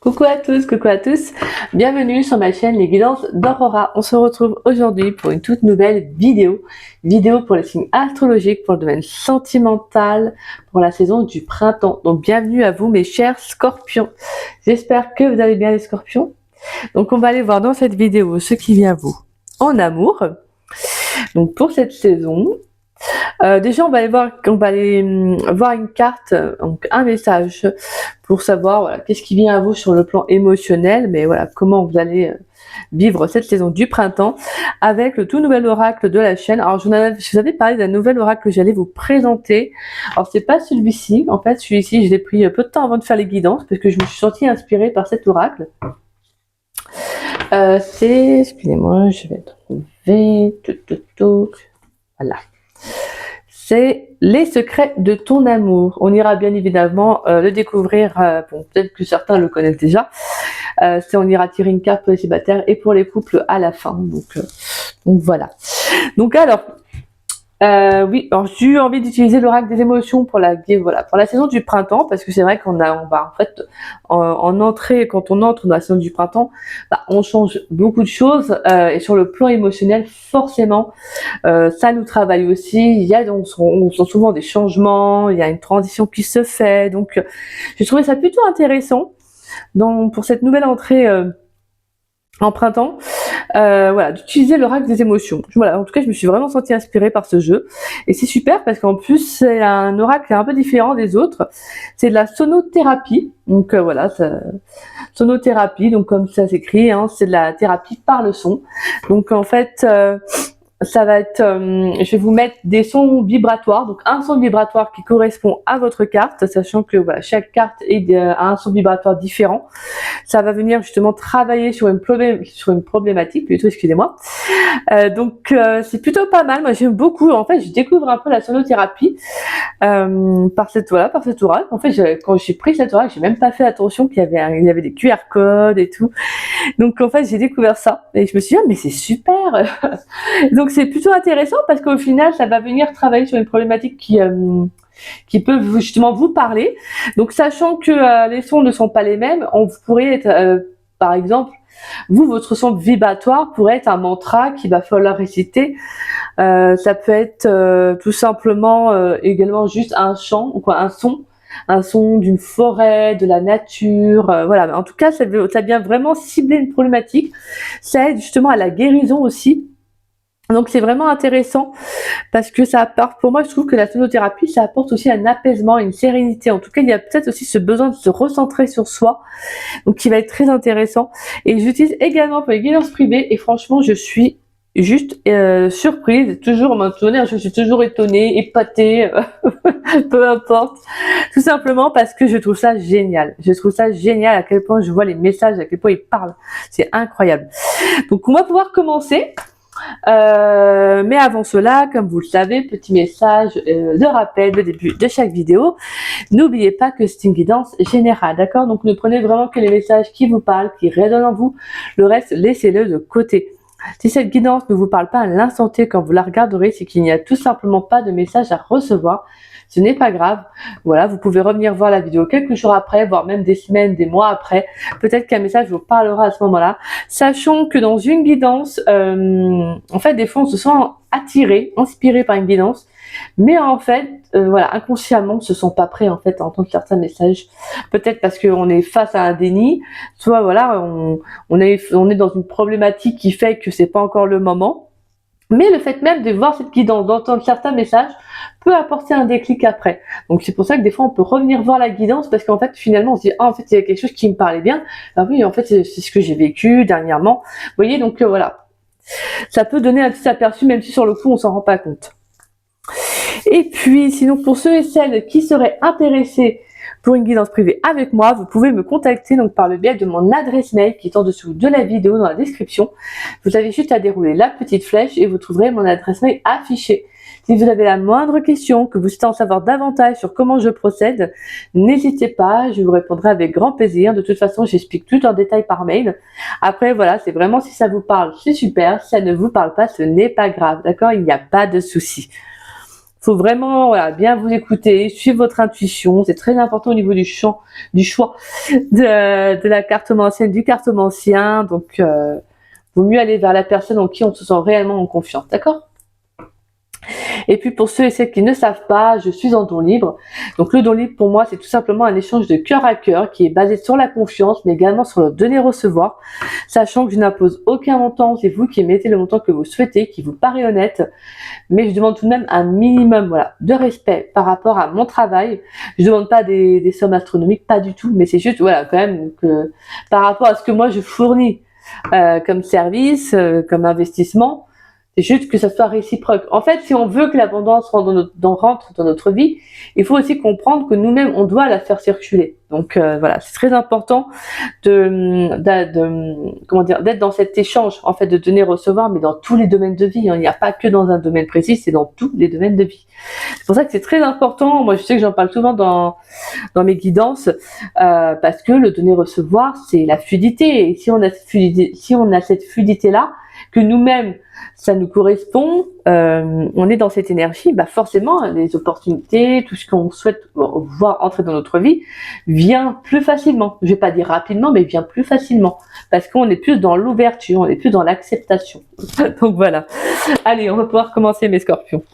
Coucou à tous, bienvenue sur ma chaîne Les Guidances d'Aurora. On se retrouve aujourd'hui pour une toute nouvelle vidéo pour les signes astrologiques, pour le domaine sentimental, pour la saison du printemps. Donc bienvenue à vous mes chers scorpions. J'espère que vous allez bien les scorpions. Donc on va aller voir dans cette vidéo ce qui vient à vous en amour. Donc pour cette saison, déjà, on va aller voir une carte, donc un message pour savoir voilà, qu'est-ce qui vient à vous sur le plan émotionnel, mais voilà comment vous allez vivre cette saison du printemps avec le tout nouvel oracle de la chaîne. Alors, je vous avais parlé d'un nouvel oracle que j'allais vous présenter. Alors, c'est pas celui-ci. En fait, celui-ci, je l'ai pris peu de temps avant de faire les guidances parce que je me suis sentie inspirée par cet oracle. Excusez-moi, je vais trouver. Voilà. C'est les secrets de ton amour. On ira bien évidemment le découvrir, bon, peut-être que certains le connaissent déjà. On ira tirer une carte pour les célibataires et pour les couples à la fin. Donc voilà. Donc alors, oui, alors j'ai eu envie d'utiliser l'oracle des émotions pour la saison du printemps, parce que c'est vrai on va en fait en entrée, quand on entre dans la saison du printemps, on change beaucoup de choses et sur le plan émotionnel, forcément, ça nous travaille aussi. On sent souvent des changements, il y a une transition qui se fait, donc j'ai trouvé ça plutôt intéressant pour cette nouvelle entrée en printemps, voilà, d'utiliser l'oracle des émotions. Voilà, en tout cas, je me suis vraiment sentie inspirée par ce jeu. Et c'est super parce qu'en plus, c'est un oracle un peu différent des autres. C'est de la sonothérapie. Donc voilà, sonothérapie, donc comme ça s'écrit, hein, c'est de la thérapie par le son. Donc en fait, ça va être, je vais vous mettre des sons vibratoires, donc un son vibratoire qui correspond à votre carte, sachant que voilà, chaque carte a un son vibratoire différent. Ça va venir justement travailler sur une problématique, plutôt, excusez-moi. C'est plutôt pas mal. Moi, j'aime beaucoup. En fait, je découvre un peu la sonothérapie par cet oracle. En fait, quand j'ai pris cet oracle, j'ai même pas fait attention qu'il y avait des QR codes et tout. Donc en fait, j'ai découvert ça et je me suis dit, ah, mais c'est super. Donc c'est plutôt intéressant parce qu'au final, ça va venir travailler sur une problématique qui peut justement vous parler. Donc sachant que les sons ne sont pas les mêmes, on pourrait être, par exemple, votre son vibratoire pourrait être un mantra qu'il va falloir réciter. Ça peut être tout simplement également juste un chant ou quoi, un son d'une forêt, de la nature, voilà. En tout cas, ça vient vraiment cibler une problématique. Ça aide justement à la guérison aussi. Donc c'est vraiment intéressant parce que ça apporte, pour moi je trouve que la sonothérapie ça apporte aussi un apaisement, une sérénité. En tout cas il y a peut-être aussi ce besoin de se recentrer sur soi, donc qui va être très intéressant. Et j'utilise également pour les guidances privées et franchement je suis juste surprise, toujours maintenant, je suis toujours étonnée, épatée, peu importe, tout simplement parce que je trouve ça génial. Je trouve ça génial à quel point je vois les messages, à quel point ils parlent, c'est incroyable. Donc on va pouvoir commencer. Mais avant cela, comme vous le savez, petit message de rappel de début de chaque vidéo. N'oubliez pas que c'est une guidance générale, d'accord? Donc ne prenez vraiment que les messages qui vous parlent, qui résonnent en vous. Le reste, laissez-le de côté. Si cette guidance ne vous parle pas à l'instant T quand vous la regarderez, c'est qu'il n'y a tout simplement pas de message à recevoir. Ce n'est pas grave. Voilà, vous pouvez revenir voir la vidéo quelques jours après, voire même des semaines, des mois après. Peut-être qu'un message vous parlera à ce moment-là. Sachant que dans une guidance, en fait, des fois, on se sent attiré, inspiré par une guidance. Mais en fait, voilà, inconsciemment, on ne se sent pas prêt en fait à entendre certains messages. Peut-être parce qu'on est face à un déni, soit voilà, on est dans une problématique qui fait que c'est pas encore le moment. Mais le fait même de voir cette guidance, d'entendre certains messages, peut apporter un déclic après. Donc c'est pour ça que des fois on peut revenir voir la guidance parce qu'en fait finalement on se dit ah en fait il y a quelque chose qui me parlait bien. Ah oui en fait c'est ce que j'ai vécu dernièrement. Vous voyez donc voilà, ça peut donner un petit aperçu même si sur le coup on s'en rend pas compte. Et puis sinon pour ceux et celles qui seraient intéressés pour une guidance privée avec moi, vous pouvez me contacter donc par le biais de mon adresse mail qui est en dessous de la vidéo dans la description. Vous avez juste à dérouler la petite flèche et vous trouverez mon adresse mail affichée. Si vous avez la moindre question, que vous souhaitez en savoir davantage sur comment je procède, n'hésitez pas, je vous répondrai avec grand plaisir. De toute façon, j'explique tout en détail par mail. Après, voilà, c'est vraiment si ça vous parle, c'est super. Si ça ne vous parle pas, ce n'est pas grave, d'accord? Il n'y a pas de souci. faut vraiment voilà, bien vous écouter, suivre votre intuition. C'est très important au niveau du choix de la cartomancienne, du cartomancien. Donc, vaut mieux aller vers la personne en qui on se sent réellement en confiance, d'accord? Et puis pour ceux et celles qui ne savent pas, je suis en don libre. Donc le don libre pour moi, c'est tout simplement un échange de cœur à cœur qui est basé sur la confiance, mais également sur le donner-recevoir, sachant que je n'impose aucun montant, c'est vous qui mettez le montant que vous souhaitez, qui vous paraît honnête, mais je demande tout de même un minimum voilà, de respect par rapport à mon travail. Je ne demande pas des sommes astronomiques, pas du tout, mais c'est juste voilà, quand même que par rapport à ce que moi je fournis comme service, comme investissement, c'est juste que ça soit réciproque. En fait, si on veut que l'abondance rentre dans notre vie, il faut aussi comprendre que nous-mêmes, on doit la faire circuler. Donc voilà, c'est très important comment dire, d'être dans cet échange, en fait, de donner-recevoir, mais dans tous les domaines de vie. Hein. Il n'y a pas que dans un domaine précis, c'est dans tous les domaines de vie. C'est pour ça que c'est très important. Moi, je sais que j'en parle souvent dans mes guidances, parce que le donner-recevoir, c'est la fluidité. Et si on a cette fluidité-là, que nous-mêmes, ça nous correspond, on est dans cette énergie, bah forcément, les opportunités, tout ce qu'on souhaite voir entrer dans notre vie, vient plus facilement. Je vais pas dire rapidement, mais vient plus facilement. Parce qu'on est plus dans l'ouverture, on est plus dans l'acceptation. Donc voilà. Allez, on va pouvoir commencer mes scorpions.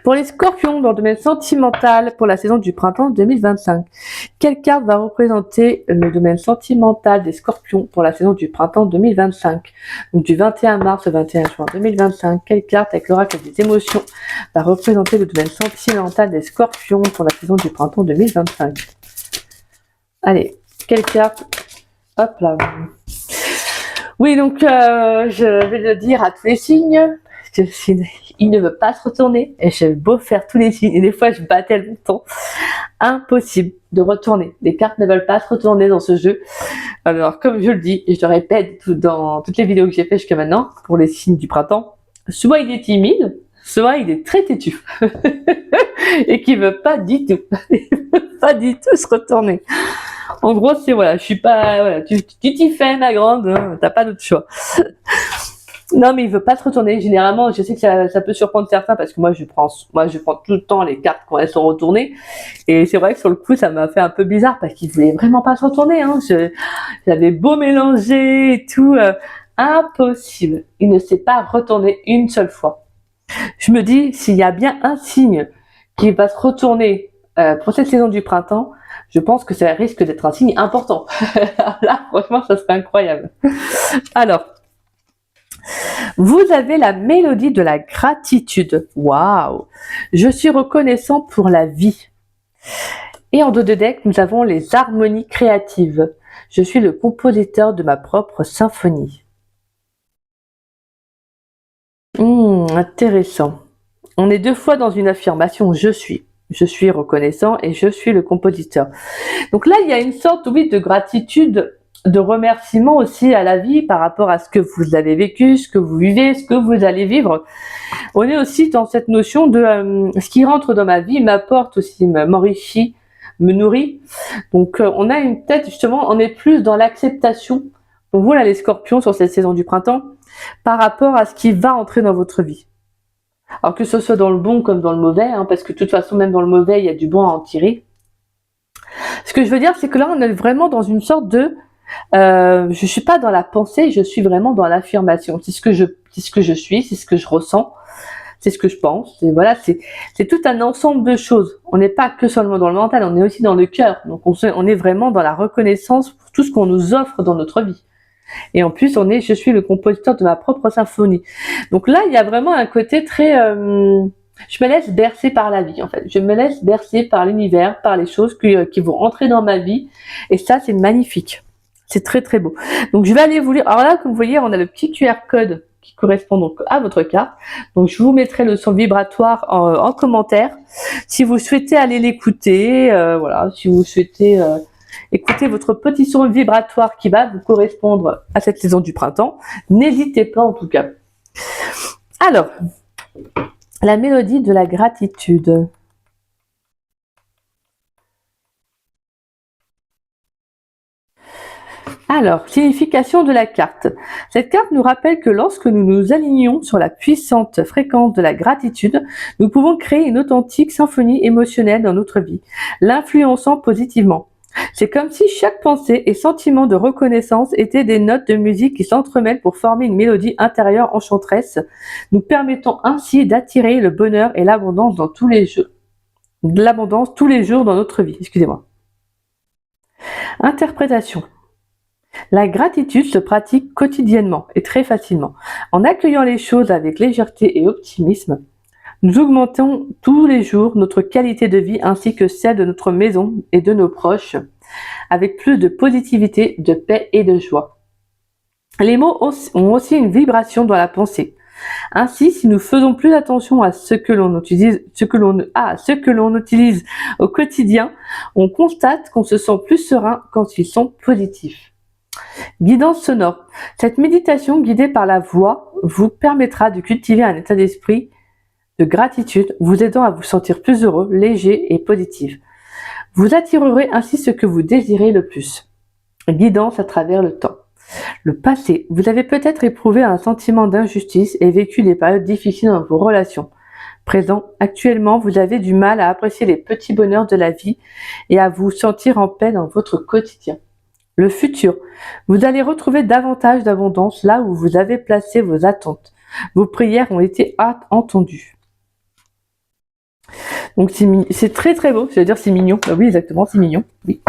Pour les scorpions dans le domaine sentimental pour la saison du printemps 2025, quelle carte va représenter le domaine sentimental des scorpions pour la saison du printemps 2025? Donc du 21 mars au 21 juin 2025, quelle carte avec l'oracle des émotions va représenter le domaine sentimental des scorpions pour la saison du printemps 2025? Allez, quelle carte? Hop là. Oui, donc je vais le dire à tous les signes. Il ne veut pas se retourner et j'ai beau faire tous les signes et des fois je battais le bouton, impossible de retourner. Les cartes ne veulent pas se retourner dans ce jeu. Alors comme je le dis et je le répète dans toutes les vidéos que j'ai fait jusqu'à maintenant pour les signes du printemps, soit il est timide, soit il est très têtu et qui veut pas du tout, pas du tout se retourner. En gros c'est voilà, je suis pas voilà, tu t'y fais ma grande, hein, t'as pas d'autre choix. Non, mais il veut pas se retourner. Généralement, je sais que ça peut surprendre certains parce que moi, je prends tout le temps les cartes quand elles sont retournées. Et c'est vrai que sur le coup, ça m'a fait un peu bizarre parce qu'il voulait vraiment pas se retourner. Hein. J'avais beau mélanger et tout, impossible. Il ne s'est pas retourné une seule fois. Je me dis, s'il y a bien un signe qui va se retourner pour cette saison du printemps, je pense que ça risque d'être un signe important. Là, franchement, ça serait incroyable. Alors, vous avez la mélodie de la gratitude. Waouh! Je suis reconnaissant pour la vie. Et en dos de deck, nous avons les harmonies créatives. Je suis le compositeur de ma propre symphonie. Intéressant. On est deux fois dans une affirmation. Je suis reconnaissant et je suis le compositeur. Donc là, il y a une sorte, oui, de gratitude, de remerciement aussi à la vie par rapport à ce que vous avez vécu, ce que vous vivez, ce que vous allez vivre. On est aussi dans cette notion de ce qui rentre dans ma vie m'apporte aussi, m'enrichit, me nourrit. Donc on a une tête justement, on est plus dans l'acceptation. Pour vous là les scorpions sur cette saison du printemps par rapport à ce qui va entrer dans votre vie. Alors que ce soit dans le bon comme dans le mauvais, hein, parce que de toute façon même dans le mauvais il y a du bon à en tirer. Ce que je veux dire c'est que là on est vraiment dans une sorte de je suis pas dans la pensée, je suis vraiment dans l'affirmation. C'est ce que je suis, c'est ce que je ressens, c'est ce que je pense. Et voilà, c'est tout un ensemble de choses. On n'est pas que seulement dans le mental, on est aussi dans le cœur. Donc on est vraiment dans la reconnaissance pour tout ce qu'on nous offre dans notre vie. Et en plus, je suis le compositeur de ma propre symphonie. Donc là, il y a vraiment un côté très je me laisse bercer par la vie, en fait. Je me laisse bercer par l'univers, par les choses qui vont entrer dans ma vie. Et ça, c'est magnifique. C'est très très beau. Donc je vais aller vous lire. Alors là, comme vous voyez, on a le petit QR code qui correspond donc à votre carte. Donc je vous mettrai le son vibratoire en commentaire. Si vous souhaitez aller l'écouter, voilà, si vous souhaitez écouter votre petit son vibratoire qui va vous correspondre à cette saison du printemps, n'hésitez pas en tout cas. Alors, la mélodie de la gratitude. Alors, signification de la carte. Cette carte nous rappelle que lorsque nous nous alignons sur la puissante fréquence de la gratitude, nous pouvons créer une authentique symphonie émotionnelle dans notre vie, l'influençant positivement. C'est comme si chaque pensée et sentiment de reconnaissance étaient des notes de musique qui s'entremêlent pour former une mélodie intérieure enchanteresse, nous permettant ainsi d'attirer le bonheur et l'abondance dans tous les jours, dans notre vie. Excusez-moi. Interprétation. La gratitude se pratique quotidiennement et très facilement. En accueillant les choses avec légèreté et optimisme, nous augmentons tous les jours notre qualité de vie ainsi que celle de notre maison et de nos proches, avec plus de positivité, de paix et de joie. Les mots ont aussi une vibration dans la pensée. Ainsi, si nous faisons plus attention à ce que l'on utilise au quotidien, on constate qu'on se sent plus serein quand ils sont positifs. Guidance sonore. Cette méditation guidée par la voix vous permettra de cultiver un état d'esprit de gratitude, vous aidant à vous sentir plus heureux, léger et positif. Vous attirerez ainsi ce que vous désirez le plus. Guidance à travers le temps. Le passé. Vous avez peut-être éprouvé un sentiment d'injustice et vécu des périodes difficiles dans vos relations. Présent, actuellement, vous avez du mal à apprécier les petits bonheurs de la vie et à vous sentir en paix dans votre quotidien. Le futur. Vous allez retrouver davantage d'abondance là où vous avez placé vos attentes. Vos prières ont été entendues. Donc c'est très très beau, je veux dire c'est mignon. Oui, exactement, c'est mignon. Oui.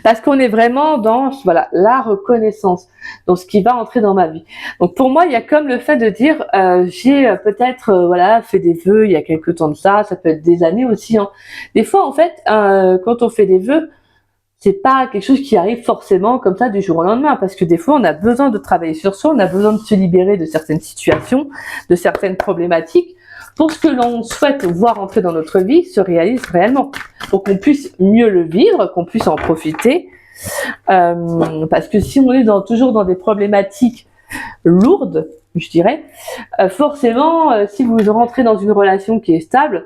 Parce qu'on est vraiment dans la reconnaissance, dans ce qui va entrer dans ma vie. Donc pour moi, il y a comme le fait de dire j'ai peut-être fait des vœux il y a quelque temps de ça peut être des années aussi. Hein. Des fois en fait, quand on fait des vœux, c'est pas quelque chose qui arrive forcément comme ça du jour au lendemain, parce que des fois on a besoin de travailler sur soi, on a besoin de se libérer de certaines situations, de certaines problématiques, pour ce que l'on souhaite voir entrer dans notre vie se réalise réellement, pour qu'on puisse mieux le vivre, qu'on puisse en profiter, parce que si on est toujours dans des problématiques lourdes, je dirais, forcément, si vous rentrez dans une relation qui est stable,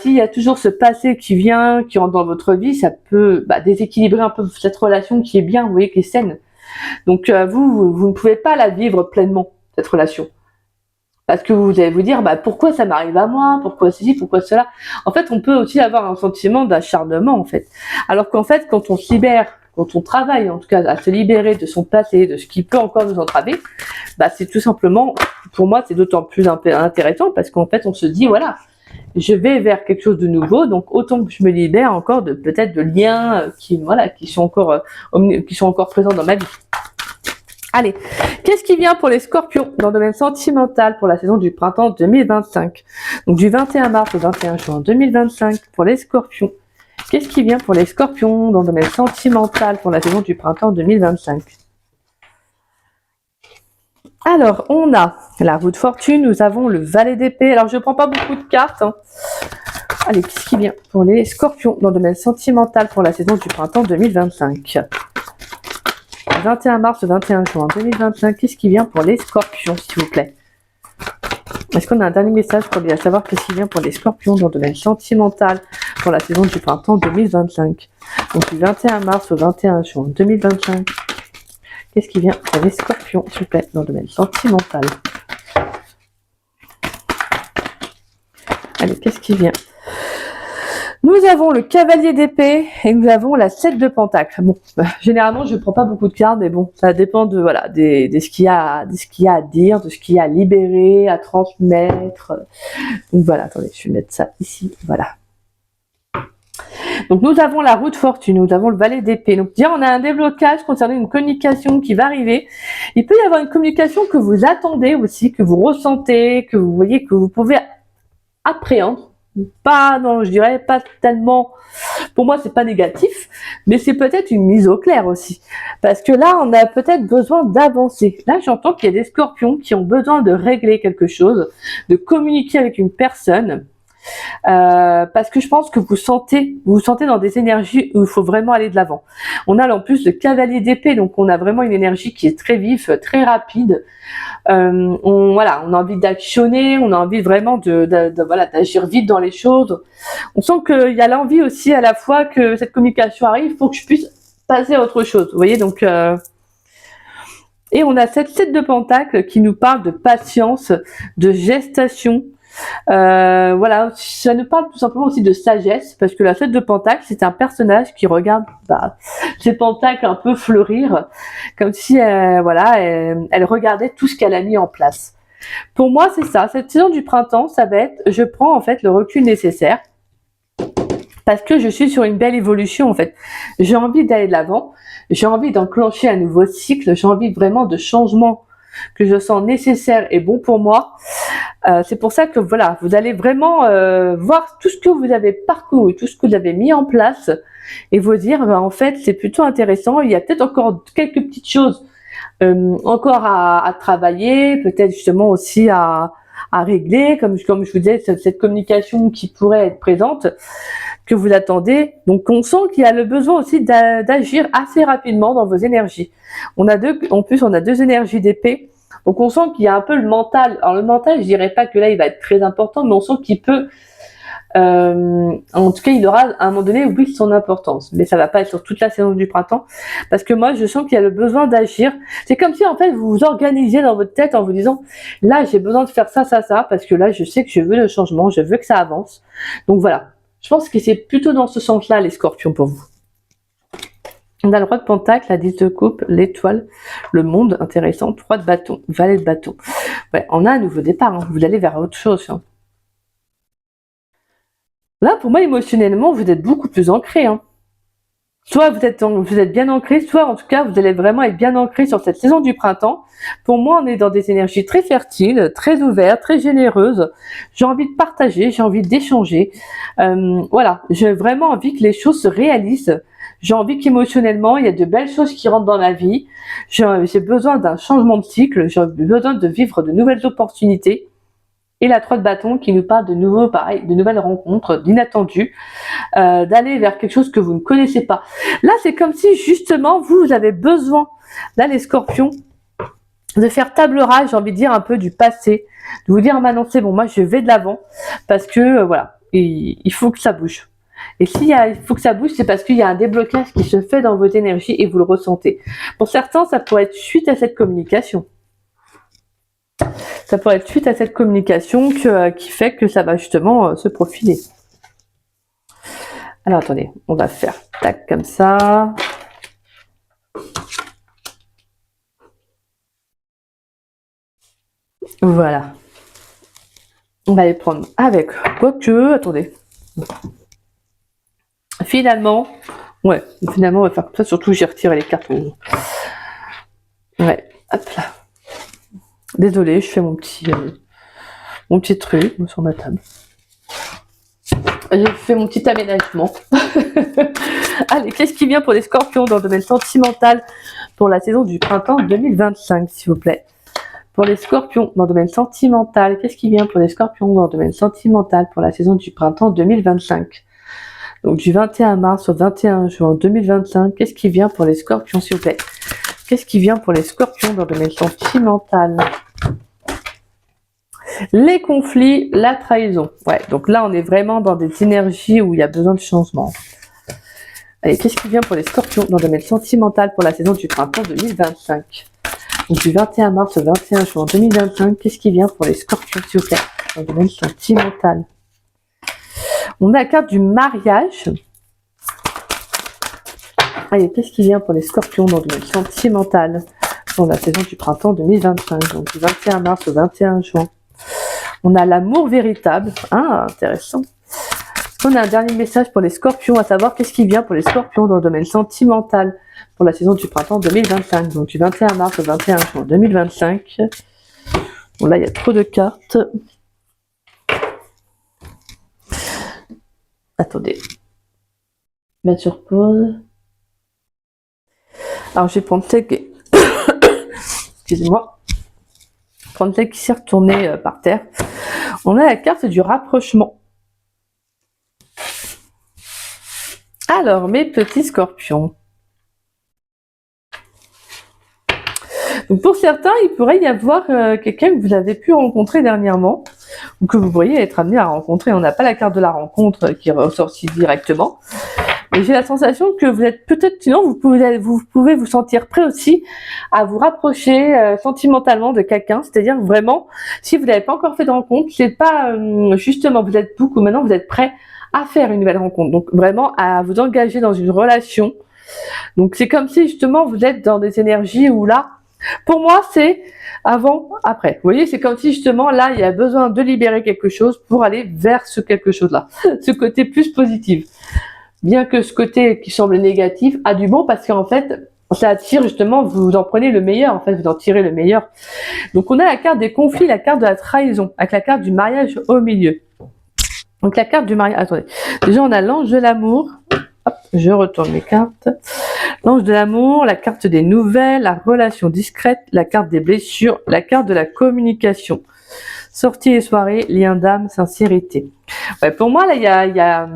s'il y a toujours ce passé qui entre dans votre vie, ça peut déséquilibrer un peu cette relation qui est bien, vous voyez, qui est saine. Donc vous ne pouvez pas la vivre pleinement, cette relation. Parce que vous allez vous dire, pourquoi ça m'arrive à moi, pourquoi ceci, pourquoi cela. En fait, on peut aussi avoir un sentiment d'acharnement, en fait. Alors qu'en fait, quand on se libère, quand on travaille, en tout cas, à se libérer de son passé, de ce qui peut encore nous entraver, c'est tout simplement, pour moi, c'est d'autant plus intéressant parce qu'en fait, on se dit, voilà, je vais vers quelque chose de nouveau, donc autant que je me libère encore de peut-être de liens qui sont encore présents dans ma vie. Allez, qu'est-ce qui vient pour les scorpions dans le domaine sentimental pour la saison du printemps 2025? Donc du 21 mars au 21 juin 2025 pour les scorpions. Qu'est-ce qui vient pour les scorpions dans le domaine sentimental pour la saison du printemps 2025? Alors, on a la roue de fortune, nous avons le valet d'épée. Alors, je ne prends pas beaucoup de cartes. Hein. Allez, qu'est-ce qui vient pour les scorpions dans le domaine sentimental pour la saison du printemps 2025? 21 mars, 21 juin 2025, qu'est-ce qui vient pour les scorpions, s'il vous plaît? Est-ce qu'on a un dernier message pour dire savoir qu'est-ce qui vient pour les scorpions dans le domaine sentimental pour la saison du printemps 2025? Donc, du 21 mars au 21 juin 2025. Qu'est-ce qui vient pour les scorpions, s'il vous plaît, dans le domaine sentimental? Allez, qu'est-ce qui vient? Nous avons le cavalier d'épée et nous avons la 7 de pentacle. Bon, généralement, je ne prends pas beaucoup de cartes, mais bon, ça dépend de ce qu'il y a à dire, de ce qu'il y a à libérer, à transmettre. Donc voilà, attendez, je vais mettre ça ici, voilà. Donc nous avons la roue de fortune, nous avons le valet d'épée. Donc déjà, on a un déblocage concernant une communication qui va arriver. Il peut y avoir une communication que vous attendez aussi, que vous ressentez, que vous voyez, que vous pouvez appréhender. Je dirais pas tellement, pour moi c'est pas négatif, mais c'est peut-être une mise au clair aussi, parce que là on a peut-être besoin d'avancer. Là j'entends qu'il y a des scorpions qui ont besoin de régler quelque chose, de communiquer avec une personne, parce que je pense que vous vous sentez dans des énergies où il faut vraiment aller de l'avant. On a en plus le cavalier d'épée, donc on a vraiment une énergie qui est très vive, très rapide. On a envie d'actionner, on a envie vraiment d'agir vite dans les choses. On sent qu'il y a l'envie aussi à la fois que cette communication arrive pour que je puisse passer à autre chose. Vous voyez, donc... Et on a cette 7 de Pentacle qui nous parle de patience, de gestation. Voilà, ça nous parle tout simplement aussi de sagesse, parce que la 7 de Pentacle, c'est un personnage qui regarde ses pentacles un peu fleurir, comme si voilà, elle regardait tout ce qu'elle a mis en place. Pour moi, c'est ça. Cette saison du printemps, ça va être, je prends en fait le recul nécessaire, parce que je suis sur une belle évolution en fait. J'ai envie d'aller de l'avant, j'ai envie d'enclencher un nouveau cycle, j'ai envie vraiment de changement que je sens nécessaire et bon pour moi. C'est pour ça que voilà, vous allez vraiment voir tout ce que vous avez parcouru, tout ce que vous avez mis en place et vous dire, en fait, c'est plutôt intéressant. Il y a peut-être encore quelques petites choses encore à travailler, peut-être justement aussi à régler, comme je vous disais, cette communication qui pourrait être présente, que vous attendez. Donc on sent qu'il y a le besoin aussi d'agir assez rapidement dans vos énergies. En plus on a deux énergies d'épée. Donc on sent qu'il y a un peu le mental. Alors le mental, je dirais pas que là il va être très important, mais on sent qu'il peut en tout cas il aura à un moment donné, oui, son importance, mais ça va pas être sur toute la saison du printemps, parce que moi je sens qu'il y a le besoin d'agir. C'est comme si en fait vous vous organisez dans votre tête en vous disant, là j'ai besoin de faire ça, parce que là je sais que je veux le changement, je veux que ça avance. Donc voilà, je pense que c'est plutôt dans ce sens-là les scorpions pour vous. On a le roi de pentacle, la 10 de coupe, l'étoile, le monde, intéressant, 3 de bâton, valet de bâton. Ouais, on a un nouveau départ, hein. Vous allez vers autre chose, hein. Là, pour moi, émotionnellement, vous êtes beaucoup plus ancré, hein. Soit vous êtes bien ancré, soit en tout cas, vous allez vraiment être bien ancré sur cette saison du printemps. Pour moi, on est dans des énergies très fertiles, très ouvertes, très généreuses. J'ai envie de partager, j'ai envie d'échanger. Voilà, j'ai vraiment envie que les choses se réalisent. J'ai envie qu'émotionnellement, il y a de belles choses qui rentrent dans ma vie. J'ai besoin d'un changement de cycle, j'ai besoin de vivre de nouvelles opportunités. Et la 3 de bâton qui nous parle de nouveau, pareil, de nouvelles rencontres, d'inattendues, d'aller vers quelque chose que vous ne connaissez pas. Là, c'est comme si justement, vous avez besoin, là les scorpions, de faire table rase, j'ai envie de dire, un peu du passé, de vous dire, maintenant c'est bon, moi je vais de l'avant, parce que voilà, il faut que ça bouge. Et il faut que ça bouge, c'est parce qu'il y a un déblocage qui se fait dans vos énergies et vous le ressentez. Pour certains, ça pourrait être suite à cette communication. Ça pourrait être suite à cette communication qui fait que ça va justement se profiler. Alors attendez, on va faire tac comme ça. Voilà. On va les prendre avec quoique, attendez. Finalement, on va faire comme ça, surtout j'ai retiré les cartes. Ouais, hop là. Désolée, je fais mon petit truc sur ma table. J'ai fait mon petit aménagement. Allez, qu'est-ce qui vient pour les scorpions dans le domaine sentimental pour la saison du printemps 2025, s'il vous plaît? Pour les scorpions dans le domaine sentimental, qu'est-ce qui vient pour les scorpions dans le domaine sentimental pour la saison du printemps 2025? Donc du 21 mars au 21 juin 2025, qu'est-ce qui vient pour les scorpions, s'il vous plaît? Qu'est-ce qui vient pour les scorpions dans le domaine sentimental? Les conflits, la trahison. Ouais, donc là, on est vraiment dans des énergies où il y a besoin de changement. Allez, qu'est-ce qui vient pour les scorpions dans le domaine sentimental pour la saison du printemps 2025? Donc du 21 mars au 21 juin 2025, qu'est-ce qui vient pour les scorpions, s'il vous plaît, dans le domaine sentimental? On a la carte du mariage. Allez, qu'est-ce qui vient pour les scorpions dans le domaine sentimental pour la saison du printemps 2025, donc du 21 mars au 21 juin. On a l'amour véritable. Ah, intéressant. On a un dernier message pour les scorpions, à savoir qu'est-ce qui vient pour les scorpions dans le domaine sentimental pour la saison du printemps 2025, donc du 21 mars au 21 juin 2025. Bon, là, il y a trop de cartes. Attendez. Mettre sur pause. Alors, je vais prendre celle qui... Excusez-moi. Prendre celle qui s'est retournée par terre. On a la carte du rapprochement. Alors, mes petits scorpions. Donc, pour certains, il pourrait y avoir quelqu'un que vous avez pu rencontrer dernièrement, ou que vous pourriez être amené à rencontrer. On n'a pas la carte de la rencontre qui ressort directement. Et j'ai la sensation que vous êtes peut-être, sinon vous pouvez vous sentir prêt aussi à vous rapprocher sentimentalement de quelqu'un. C'est-à-dire vraiment, si vous n'avez pas encore fait de rencontre, c'est pas justement vous êtes ou maintenant vous êtes prêt à faire une nouvelle rencontre. Donc vraiment à vous engager dans une relation. Donc c'est comme si justement vous êtes dans des énergies où là, pour moi c'est avant, après. Vous voyez, c'est comme si justement là il y a besoin de libérer quelque chose pour aller vers ce quelque chose-là, ce côté plus positif. Bien que ce côté qui semble négatif a du bon parce qu'en fait ça attire justement, vous en prenez le meilleur, en fait vous en tirez le meilleur. Donc on a la carte des conflits, la carte de la trahison, avec la carte du mariage au milieu. Donc la carte du mariage, attendez, déjà on a l'ange de l'amour. Hop, je retourne mes cartes. L'ange de l'amour, la carte des nouvelles, la relation discrète, la carte des blessures, la carte de la communication. Sortie et soirée, lien d'âme, sincérité. Ouais, pour moi, là, il y a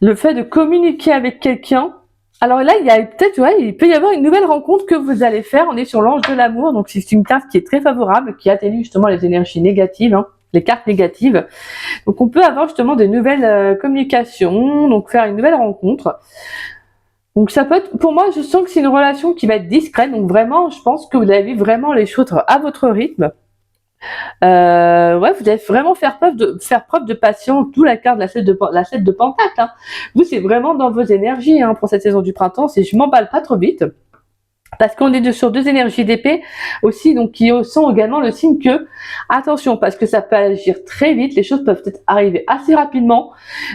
le fait de communiquer avec quelqu'un. Alors là, il y a peut-être, ouais, il peut y avoir une nouvelle rencontre que vous allez faire. On est sur l'ange de l'amour, donc c'est une carte qui est très favorable, qui atténue justement les énergies négatives, hein, les cartes négatives. Donc on peut avoir justement des nouvelles communications, donc faire une nouvelle rencontre. Donc ça peut être, pour moi, je sens que c'est une relation qui va être discrète. Donc vraiment, je pense que vous allez vivre vraiment les choses à votre rythme. Ouais, vous allez vraiment faire preuve de patience. D'où la carte de la 7 de Pentacle. Hein. Vous, c'est vraiment dans vos énergies hein, pour cette saison du printemps. C'est je m'emballe pas trop vite. Parce qu'on est sur deux énergies d'épée aussi, donc qui sont également le signe que, attention, parce que ça peut agir très vite, les choses peuvent peut-être arriver assez rapidement,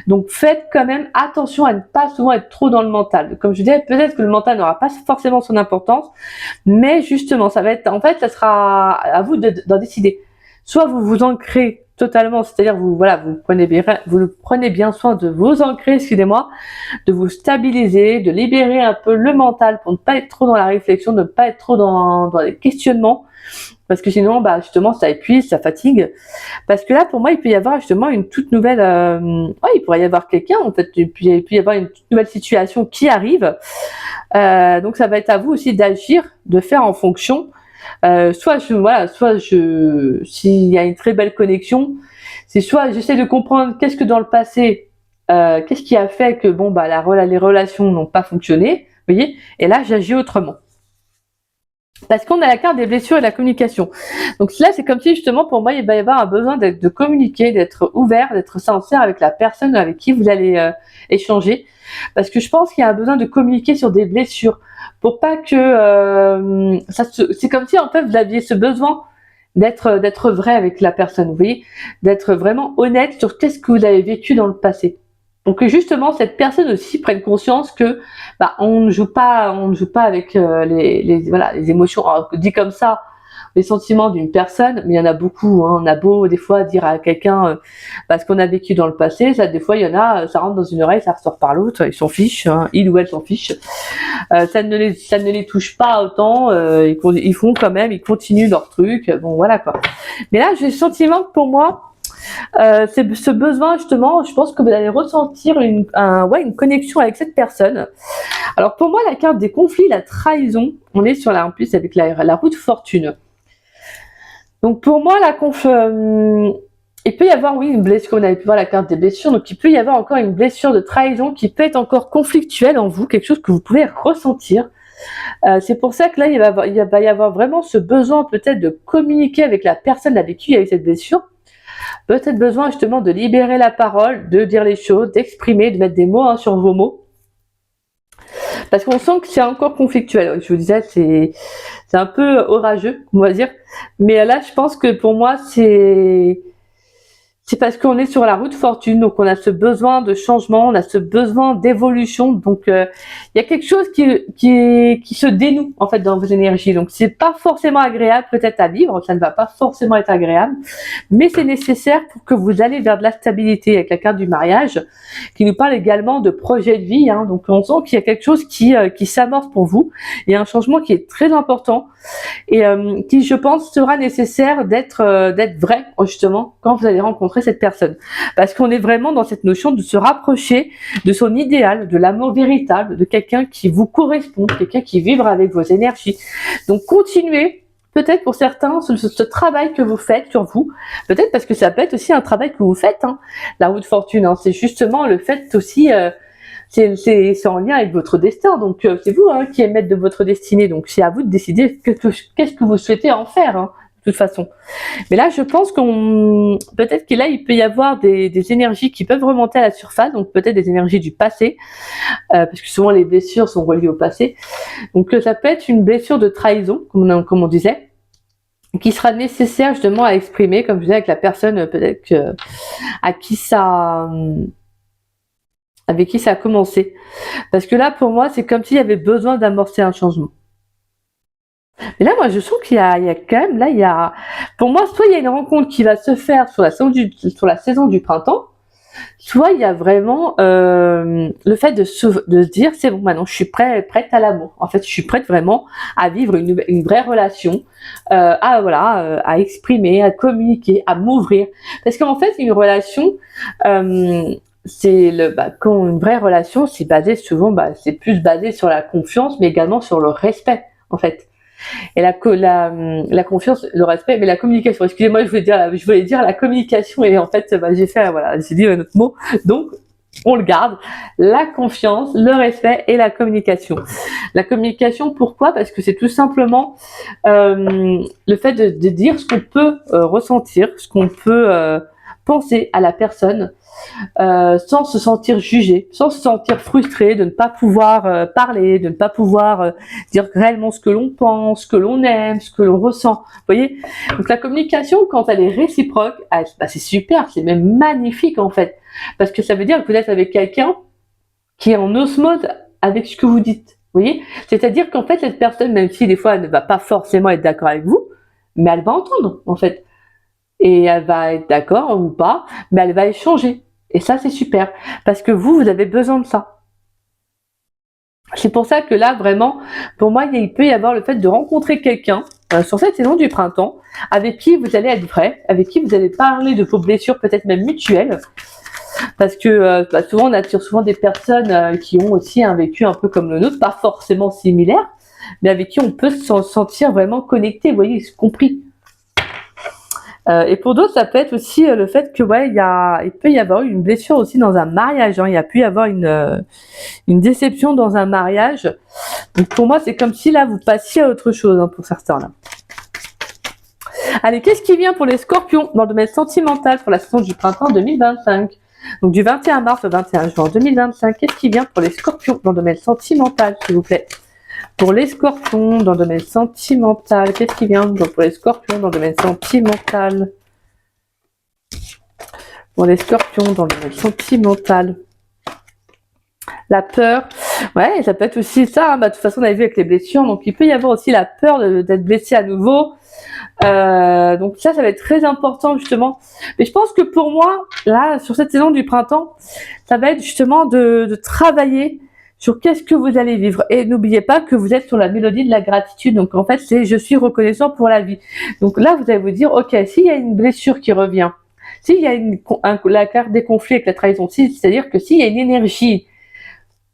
donc faites quand même attention à ne pas souvent être trop dans le mental. Comme je disais, peut-être que le mental n'aura pas forcément son importance, mais justement, ça va être, en fait, ça sera à vous d'en décider. Soit vous vous ancrez totalement, c'est-à-dire vous prenez bien soin de vous ancrer, excusez-moi, de vous stabiliser, de libérer un peu le mental pour ne pas être trop dans la réflexion, ne pas être trop dans les questionnements, parce que sinon, bah justement, ça épuise, ça fatigue. Parce que là, pour moi, il peut y avoir justement une toute nouvelle, il pourrait y avoir quelqu'un, en fait, il peut y avoir une toute nouvelle situation qui arrive. Donc, ça va être à vous aussi d'agir, de faire en fonction. S'il y a une très belle connexion, c'est soit j'essaie de comprendre qu'est-ce que dans le passé, qu'est-ce qui a fait que les relations n'ont pas fonctionné, vous voyez, et là j'agis autrement. Parce qu'on a la carte des blessures et de la communication. Donc là, c'est comme si justement pour moi, il va y avoir un besoin de communiquer, d'être ouvert, d'être sincère avec la personne avec qui vous allez échanger. Parce que je pense qu'il y a un besoin de communiquer sur des blessures. Pour pas que c'est comme si en fait vous aviez ce besoin d'être vrai avec la personne, vous voyez, d'être vraiment honnête sur qu'est-ce que vous avez vécu dans le passé. Donc que justement cette personne aussi prenne conscience que on ne joue pas avec les émotions. Alors, dit comme ça, les sentiments d'une personne, mais il y en a beaucoup. Hein. On a beau des fois dire à quelqu'un ce qu'on a vécu dans le passé, ça des fois il y en a, ça rentre dans une oreille, ça ressort par l'autre, ils s'en fichent, hein, il ou elle s'en fiche. Ça ne les touche pas autant, ils font quand même, ils continuent leur truc. Bon voilà quoi. Mais là j'ai le sentiment que pour moi c'est ce besoin justement, je pense que vous allez ressentir une connexion avec cette personne. Alors pour moi la carte des conflits, la trahison, on est en plus avec la roue de fortune. Donc pour moi il peut y avoir une blessure, comme on avait pu voir la carte des blessures, donc il peut y avoir encore une blessure de trahison qui peut être encore conflictuelle en vous, quelque chose que vous pouvez ressentir. C'est pour ça que là il va y avoir vraiment ce besoin peut-être de communiquer avec la personne avec qui il y a eu cette blessure. Peut-être besoin justement de libérer la parole, de dire les choses, d'exprimer, de mettre des mots sur vos mots. Parce qu'on sent que c'est encore conflictuel. Je vous disais, c'est un peu orageux, on va dire. Mais là, je pense que pour moi, c'est parce qu'on est sur la route de fortune, donc on a ce besoin de changement, on a ce besoin d'évolution. Donc il y a quelque chose qui se dénoue en fait dans vos énergies. Donc c'est pas forcément agréable peut-être à vivre, ça ne va pas forcément être agréable, mais c'est nécessaire pour que vous allez vers de la stabilité avec la carte du mariage, qui nous parle également de projet de vie. Hein. Donc on sent qu'il y a quelque chose qui s'amorce pour vous. Il y a un changement qui est très important et qui, je pense, sera nécessaire d'être vrai justement quand vous allez rencontrer cette personne, parce qu'on est vraiment dans cette notion de se rapprocher de son idéal, de l'amour véritable, de quelqu'un qui vous correspond, quelqu'un qui vibre avec vos énergies. Donc continuez peut-être pour certains ce travail que vous faites sur vous, peut-être parce que ça peut être aussi un travail que vous faites, hein. La roue de fortune, hein, c'est justement le fait aussi c'est en lien avec votre destin. Donc c'est vous qui êtes maître de votre destinée. Donc c'est à vous de décider qu'est-ce que vous souhaitez en faire, de toute façon. Mais là, je pense peut-être que là, il peut y avoir des énergies qui peuvent remonter à la surface. Donc peut-être des énergies du passé, parce que souvent les blessures sont reliées au passé. Donc ça peut être une blessure de trahison, comme on disait, qui sera nécessaire justement à exprimer, comme je disais, avec la personne peut-être avec qui ça a commencé. Parce que là, pour moi, c'est comme s'il y avait besoin d'amorcer un changement. Mais là, moi, je sens qu'il y a quand même, là, pour moi, soit il y a une rencontre qui va se faire sur la saison du printemps, soit il y a vraiment le fait de se dire, c'est bon, maintenant, je suis prête à l'amour. En fait, je suis prête vraiment à vivre une vraie relation, à exprimer, à communiquer, à m'ouvrir. Parce qu'en fait, une relation, quand une vraie relation, c'est basé souvent, c'est plus basé sur la confiance, mais également sur le respect, en fait. Et la confiance, le respect, mais la communication. Excusez-moi, je voulais dire la communication, et en fait, j'ai dit un autre mot. Donc, on le garde. La confiance, le respect et la communication. La communication, pourquoi? Parce que c'est tout simplement le fait de dire ce qu'on peut ressentir, ce qu'on peut penser à la personne, sans se sentir jugé, sans se sentir frustré de ne pas pouvoir parler, de ne pas pouvoir dire réellement ce que l'on pense, ce que l'on aime, ce que l'on ressent. Vous voyez? Donc la communication, quand elle est réciproque, c'est super, c'est même magnifique en fait. Parce que ça veut dire que vous êtes avec quelqu'un qui est en osmose avec ce que vous dites. Vous voyez? C'est-à-dire qu'en fait, cette personne, même si des fois elle ne va pas forcément être d'accord avec vous, mais elle va entendre en fait. Et elle va être d'accord ou pas, mais elle va échanger. Et ça, c'est super. Parce que vous avez besoin de ça. C'est pour ça que là, vraiment, pour moi, il peut y avoir le fait de rencontrer quelqu'un sur cette saison du printemps, avec qui vous allez être vrai, avec qui vous allez parler de vos blessures, peut-être même mutuelles. Parce que souvent, on attire souvent des personnes qui ont aussi un vécu un peu comme le nôtre, pas forcément similaire, mais avec qui on peut se sentir vraiment connecté, vous voyez, compris. Et pour d'autres, ça peut être aussi le fait que il peut y avoir une blessure aussi dans un mariage. Il y a pu y avoir une déception dans un mariage. Donc pour moi, c'est comme si là vous passiez à autre chose pour certains là. Allez, qu'est-ce qui vient pour les Scorpions dans le domaine sentimental pour la saison du printemps 2025? Donc du 21 mars au 21 juin 2025, qu'est-ce qui vient pour les Scorpions dans le domaine sentimental, s'il vous plaît? Pour les Scorpions dans le domaine sentimental, qu'est-ce qui vient pour les Scorpions dans le domaine sentimental? Pour les Scorpions dans le domaine sentimental. La peur, ouais, ça peut être aussi ça. De toute façon, on a vu avec les blessures, donc il peut y avoir aussi la peur d'être blessé à nouveau. Donc ça va être très important justement. Mais je pense que pour moi, là, sur cette saison du printemps, ça va être justement de travailler sur qu'est-ce que vous allez vivre. Et n'oubliez pas que vous êtes sur la mélodie de la gratitude. Donc en fait, c'est je suis reconnaissant pour la vie. Donc là, vous allez vous dire, ok, s'il y a une blessure qui revient, s'il y a la carte des conflits avec la trahison, c'est-à-dire que s'il y a une énergie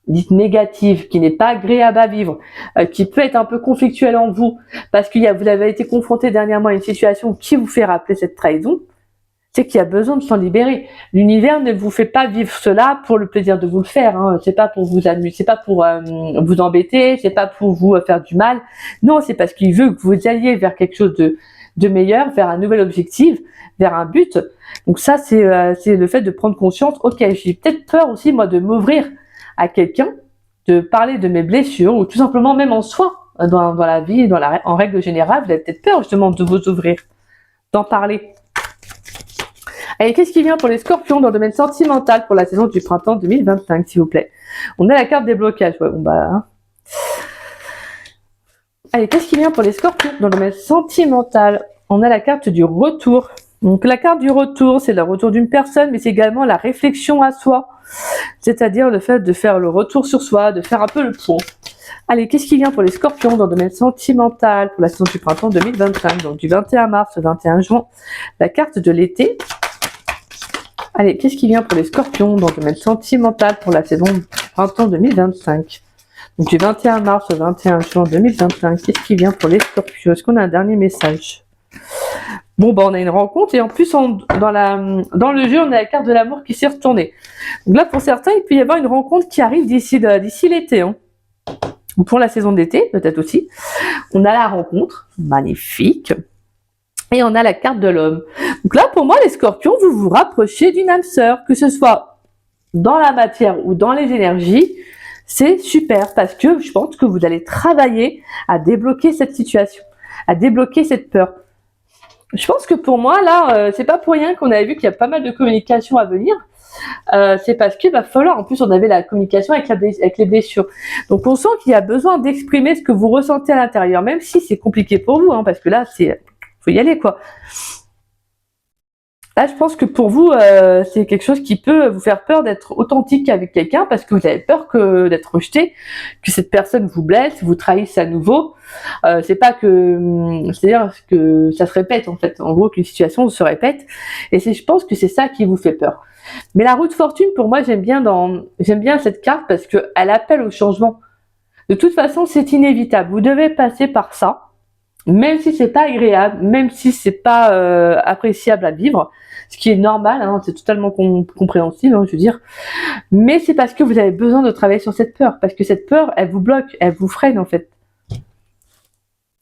dite négative, qui n'est pas agréable à vivre, qui peut être un peu conflictuelle en vous, parce que vous avez été confronté dernièrement à une situation qui vous fait rappeler cette trahison, c'est qu'il y a besoin de s'en libérer. L'univers ne vous fait pas vivre cela pour le plaisir de vous le faire. C'est pas pour vous amuser, c'est pas pour vous embêter, c'est pas pour vous faire du mal. Non, c'est parce qu'il veut que vous alliez vers quelque chose de meilleur, vers un nouvel objectif, vers un but. Donc ça, c'est le fait de prendre conscience. Ok, j'ai peut-être peur aussi moi de m'ouvrir à quelqu'un, de parler de mes blessures ou tout simplement même en soi, dans la vie, en règle générale, vous avez peut-être peur justement de vous ouvrir, d'en parler. Allez, qu'est-ce qui vient pour les Scorpions dans le domaine sentimental pour la saison du printemps 2025, s'il vous plaît? On a la carte des blocages. Ouais, Allez, qu'est-ce qui vient pour les Scorpions dans le domaine sentimental? On a la carte du retour. Donc la carte du retour, c'est le retour d'une personne, mais c'est également la réflexion à soi. C'est-à-dire le fait de faire le retour sur soi, de faire un peu le point. Allez, qu'est-ce qui vient pour les Scorpions dans le domaine sentimental pour la saison du printemps 2025, donc du 21 mars au 21 juin? La carte de l'été. Allez, qu'est-ce qui vient pour les Scorpions dans le domaine sentimental pour la saison du printemps 2025? Donc du 21 mars au 21 juin 2025, qu'est-ce qui vient pour les Scorpions? Est-ce qu'on a un dernier message? Bon, bah, on a une rencontre et en plus, dans le jeu, on a la carte de l'amour qui s'est retournée. Donc là, pour certains, il peut y avoir une rencontre qui arrive d'ici l'été, hein. Ou pour la saison d'été, peut-être aussi. On a la rencontre, magnifique. Et on a la carte de l'homme. Donc là, pour moi, les scorpions, vous vous rapprochez d'une âme sœur, que ce soit dans la matière ou dans les énergies. C'est super parce que je pense que vous allez travailler à débloquer cette situation, à débloquer cette peur. Je pense que pour moi, là, c'est pas pour rien qu'on avait vu qu'il y a pas mal de communication à venir. C'est parce qu'il va falloir, en plus on avait la communication avec les blessures. Donc on sent qu'il y a besoin d'exprimer ce que vous ressentez à l'intérieur, même si c'est compliqué pour vous, hein, parce que là, faut y aller, quoi. Là, je pense que pour vous, c'est quelque chose qui peut vous faire peur d'être authentique avec quelqu'un parce que vous avez peur d'être rejeté, que cette personne vous blesse, vous trahisse à nouveau. C'est pas que, c'est-à-dire que ça se répète en fait. En gros, qu'une situation se répète. Et je pense que c'est ça qui vous fait peur. Mais la roue de fortune, pour moi, j'aime bien cette carte parce que elle appelle au changement. De toute façon, c'est inévitable. Vous devez passer par ça. Même si c'est pas agréable, même si c'est pas appréciable à vivre, ce qui est normal, hein, c'est totalement compréhensible, hein, je veux dire. Mais c'est parce que vous avez besoin de travailler sur cette peur, parce que cette peur, elle vous bloque, elle vous freine en fait.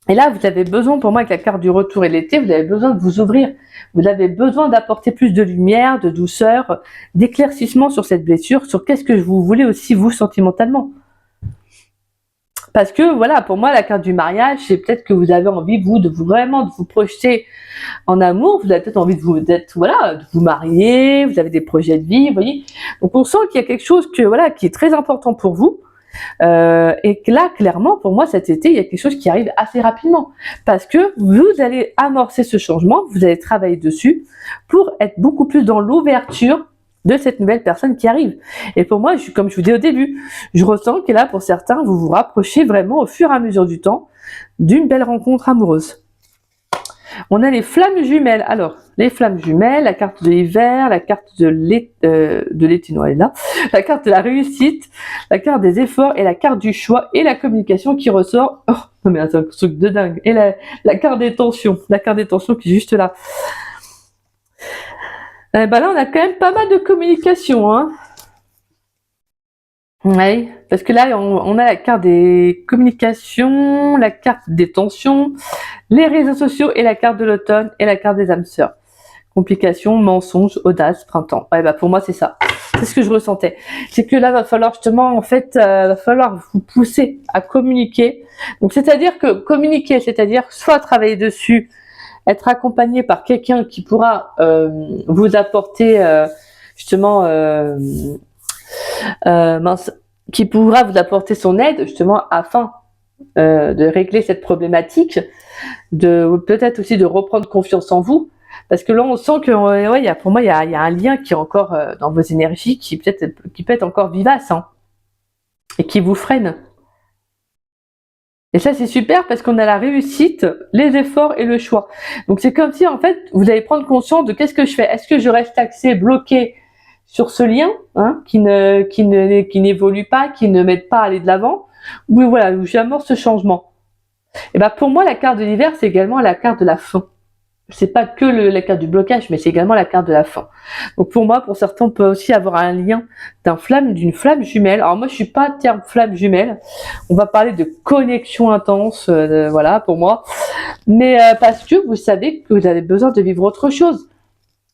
Et là, vous avez besoin, pour moi, avec la carte du retour et l'été, vous avez besoin de vous ouvrir. Vous avez besoin d'apporter plus de lumière, de douceur, d'éclaircissement sur cette blessure, sur qu'est-ce que vous voulez aussi vous sentimentalement. Parce que voilà, pour moi, la carte du mariage, c'est peut-être que vous avez envie, vous, de vous projeter en amour. Vous avez peut-être envie de vous marier. Vous avez des projets de vie, vous voyez. Donc on sent qu'il y a quelque chose qui est très important pour vous. Et que là, clairement, pour moi, cet été, il y a quelque chose qui arrive assez rapidement. Parce que vous allez amorcer ce changement, vous allez travailler dessus pour être beaucoup plus dans l'ouverture de cette nouvelle personne qui arrive. Et pour moi, comme je vous dis au début, je ressens que là, pour certains, vous vous rapprochez vraiment au fur et à mesure du temps d'une belle rencontre amoureuse. On a les flammes jumelles. Alors, les flammes jumelles, la carte de l'hiver, la carte de l'été, non, elle est là, la carte de la réussite, la carte des efforts et la carte du choix et la communication qui ressort. Oh, non mais c'est un truc de dingue. Et la carte des tensions, qui est juste là. Là, on a quand même pas mal de communication, hein. Oui, parce que là, on a la carte des communications, la carte des tensions, les réseaux sociaux et la carte de l'automne et la carte des âmes sœurs. Complications, mensonges, audace, printemps. Ouais, pour moi, c'est ça. C'est ce que je ressentais. C'est que là, va falloir justement, en fait, va falloir vous pousser à communiquer. Donc, c'est-à-dire que communiquer, c'est-à-dire soit travailler dessus, être accompagné par quelqu'un qui pourra vous apporter justement qui pourra vous apporter son aide justement afin de régler cette problématique, de peut-être aussi de reprendre confiance en vous, parce que là on sent que pour moi il y a un lien qui est encore dans vos énergies qui peut être encore vivace, hein, et qui vous freine. Et ça, c'est super parce qu'on a la réussite, les efforts et le choix. Donc, c'est comme si, en fait, vous allez prendre conscience de qu'est-ce que je fais. Est-ce que je reste axé, bloqué sur ce lien, hein, qui n'évolue pas, qui ne m'aide pas à aller de l'avant, ou voilà, où j'amorce ce changement. Et ben, pour moi, la carte de l'hiver, c'est également la carte de la fin. C'est pas que la carte du blocage, mais c'est également la carte de la fin. Donc pour moi, pour certains, on peut aussi avoir un lien d'une flamme jumelle. Alors moi, je suis pas terme flamme jumelle. On va parler de connexion intense, voilà, pour moi. Mais parce que vous savez que vous avez besoin de vivre autre chose.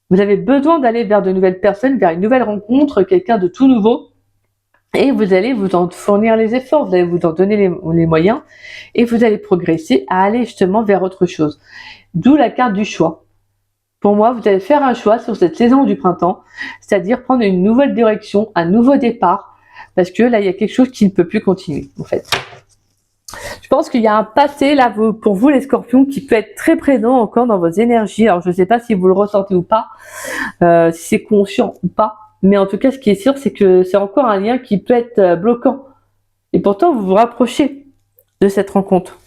Vous avez besoin d'aller vers de nouvelles personnes, vers une nouvelle rencontre, quelqu'un de tout nouveau. Et vous allez vous en fournir les efforts, vous allez vous en donner les moyens, et vous allez progresser à aller justement vers autre chose. D'où la carte du choix. Pour moi, vous allez faire un choix sur cette saison du printemps, c'est-à-dire prendre une nouvelle direction, un nouveau départ, parce que là, il y a quelque chose qui ne peut plus continuer, en fait. Je pense qu'il y a un passé, là, pour vous, les scorpions, qui peut être très présent encore dans vos énergies. Alors, je ne sais pas si vous le ressentez ou pas, si c'est conscient ou pas, mais en tout cas, ce qui est sûr, c'est que c'est encore un lien qui peut être bloquant. Et pourtant, vous vous rapprochez de cette rencontre.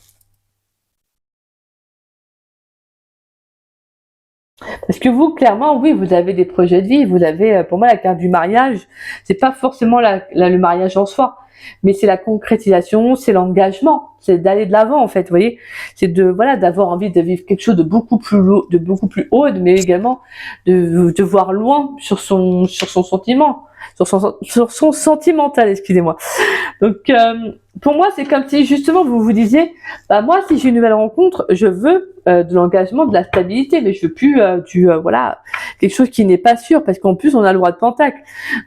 Parce que vous, clairement, oui, vous avez des projets de vie, vous avez, pour moi, la carte du mariage, c'est pas forcément le mariage en soi, mais c'est la concrétisation, c'est l'engagement, c'est d'aller de l'avant en fait, vous voyez, c'est de voilà d'avoir envie de vivre quelque chose de beaucoup plus haut, mais également de voir loin sur son sentiment, sur son sentimental, excusez-moi. Donc pour moi, c'est comme si justement vous vous disiez, bah moi, si j'ai une nouvelle rencontre, je veux de l'engagement, de la stabilité, mais je veux plus voilà quelque chose qui n'est pas sûr, parce qu'en plus on a le roi de Pentacle.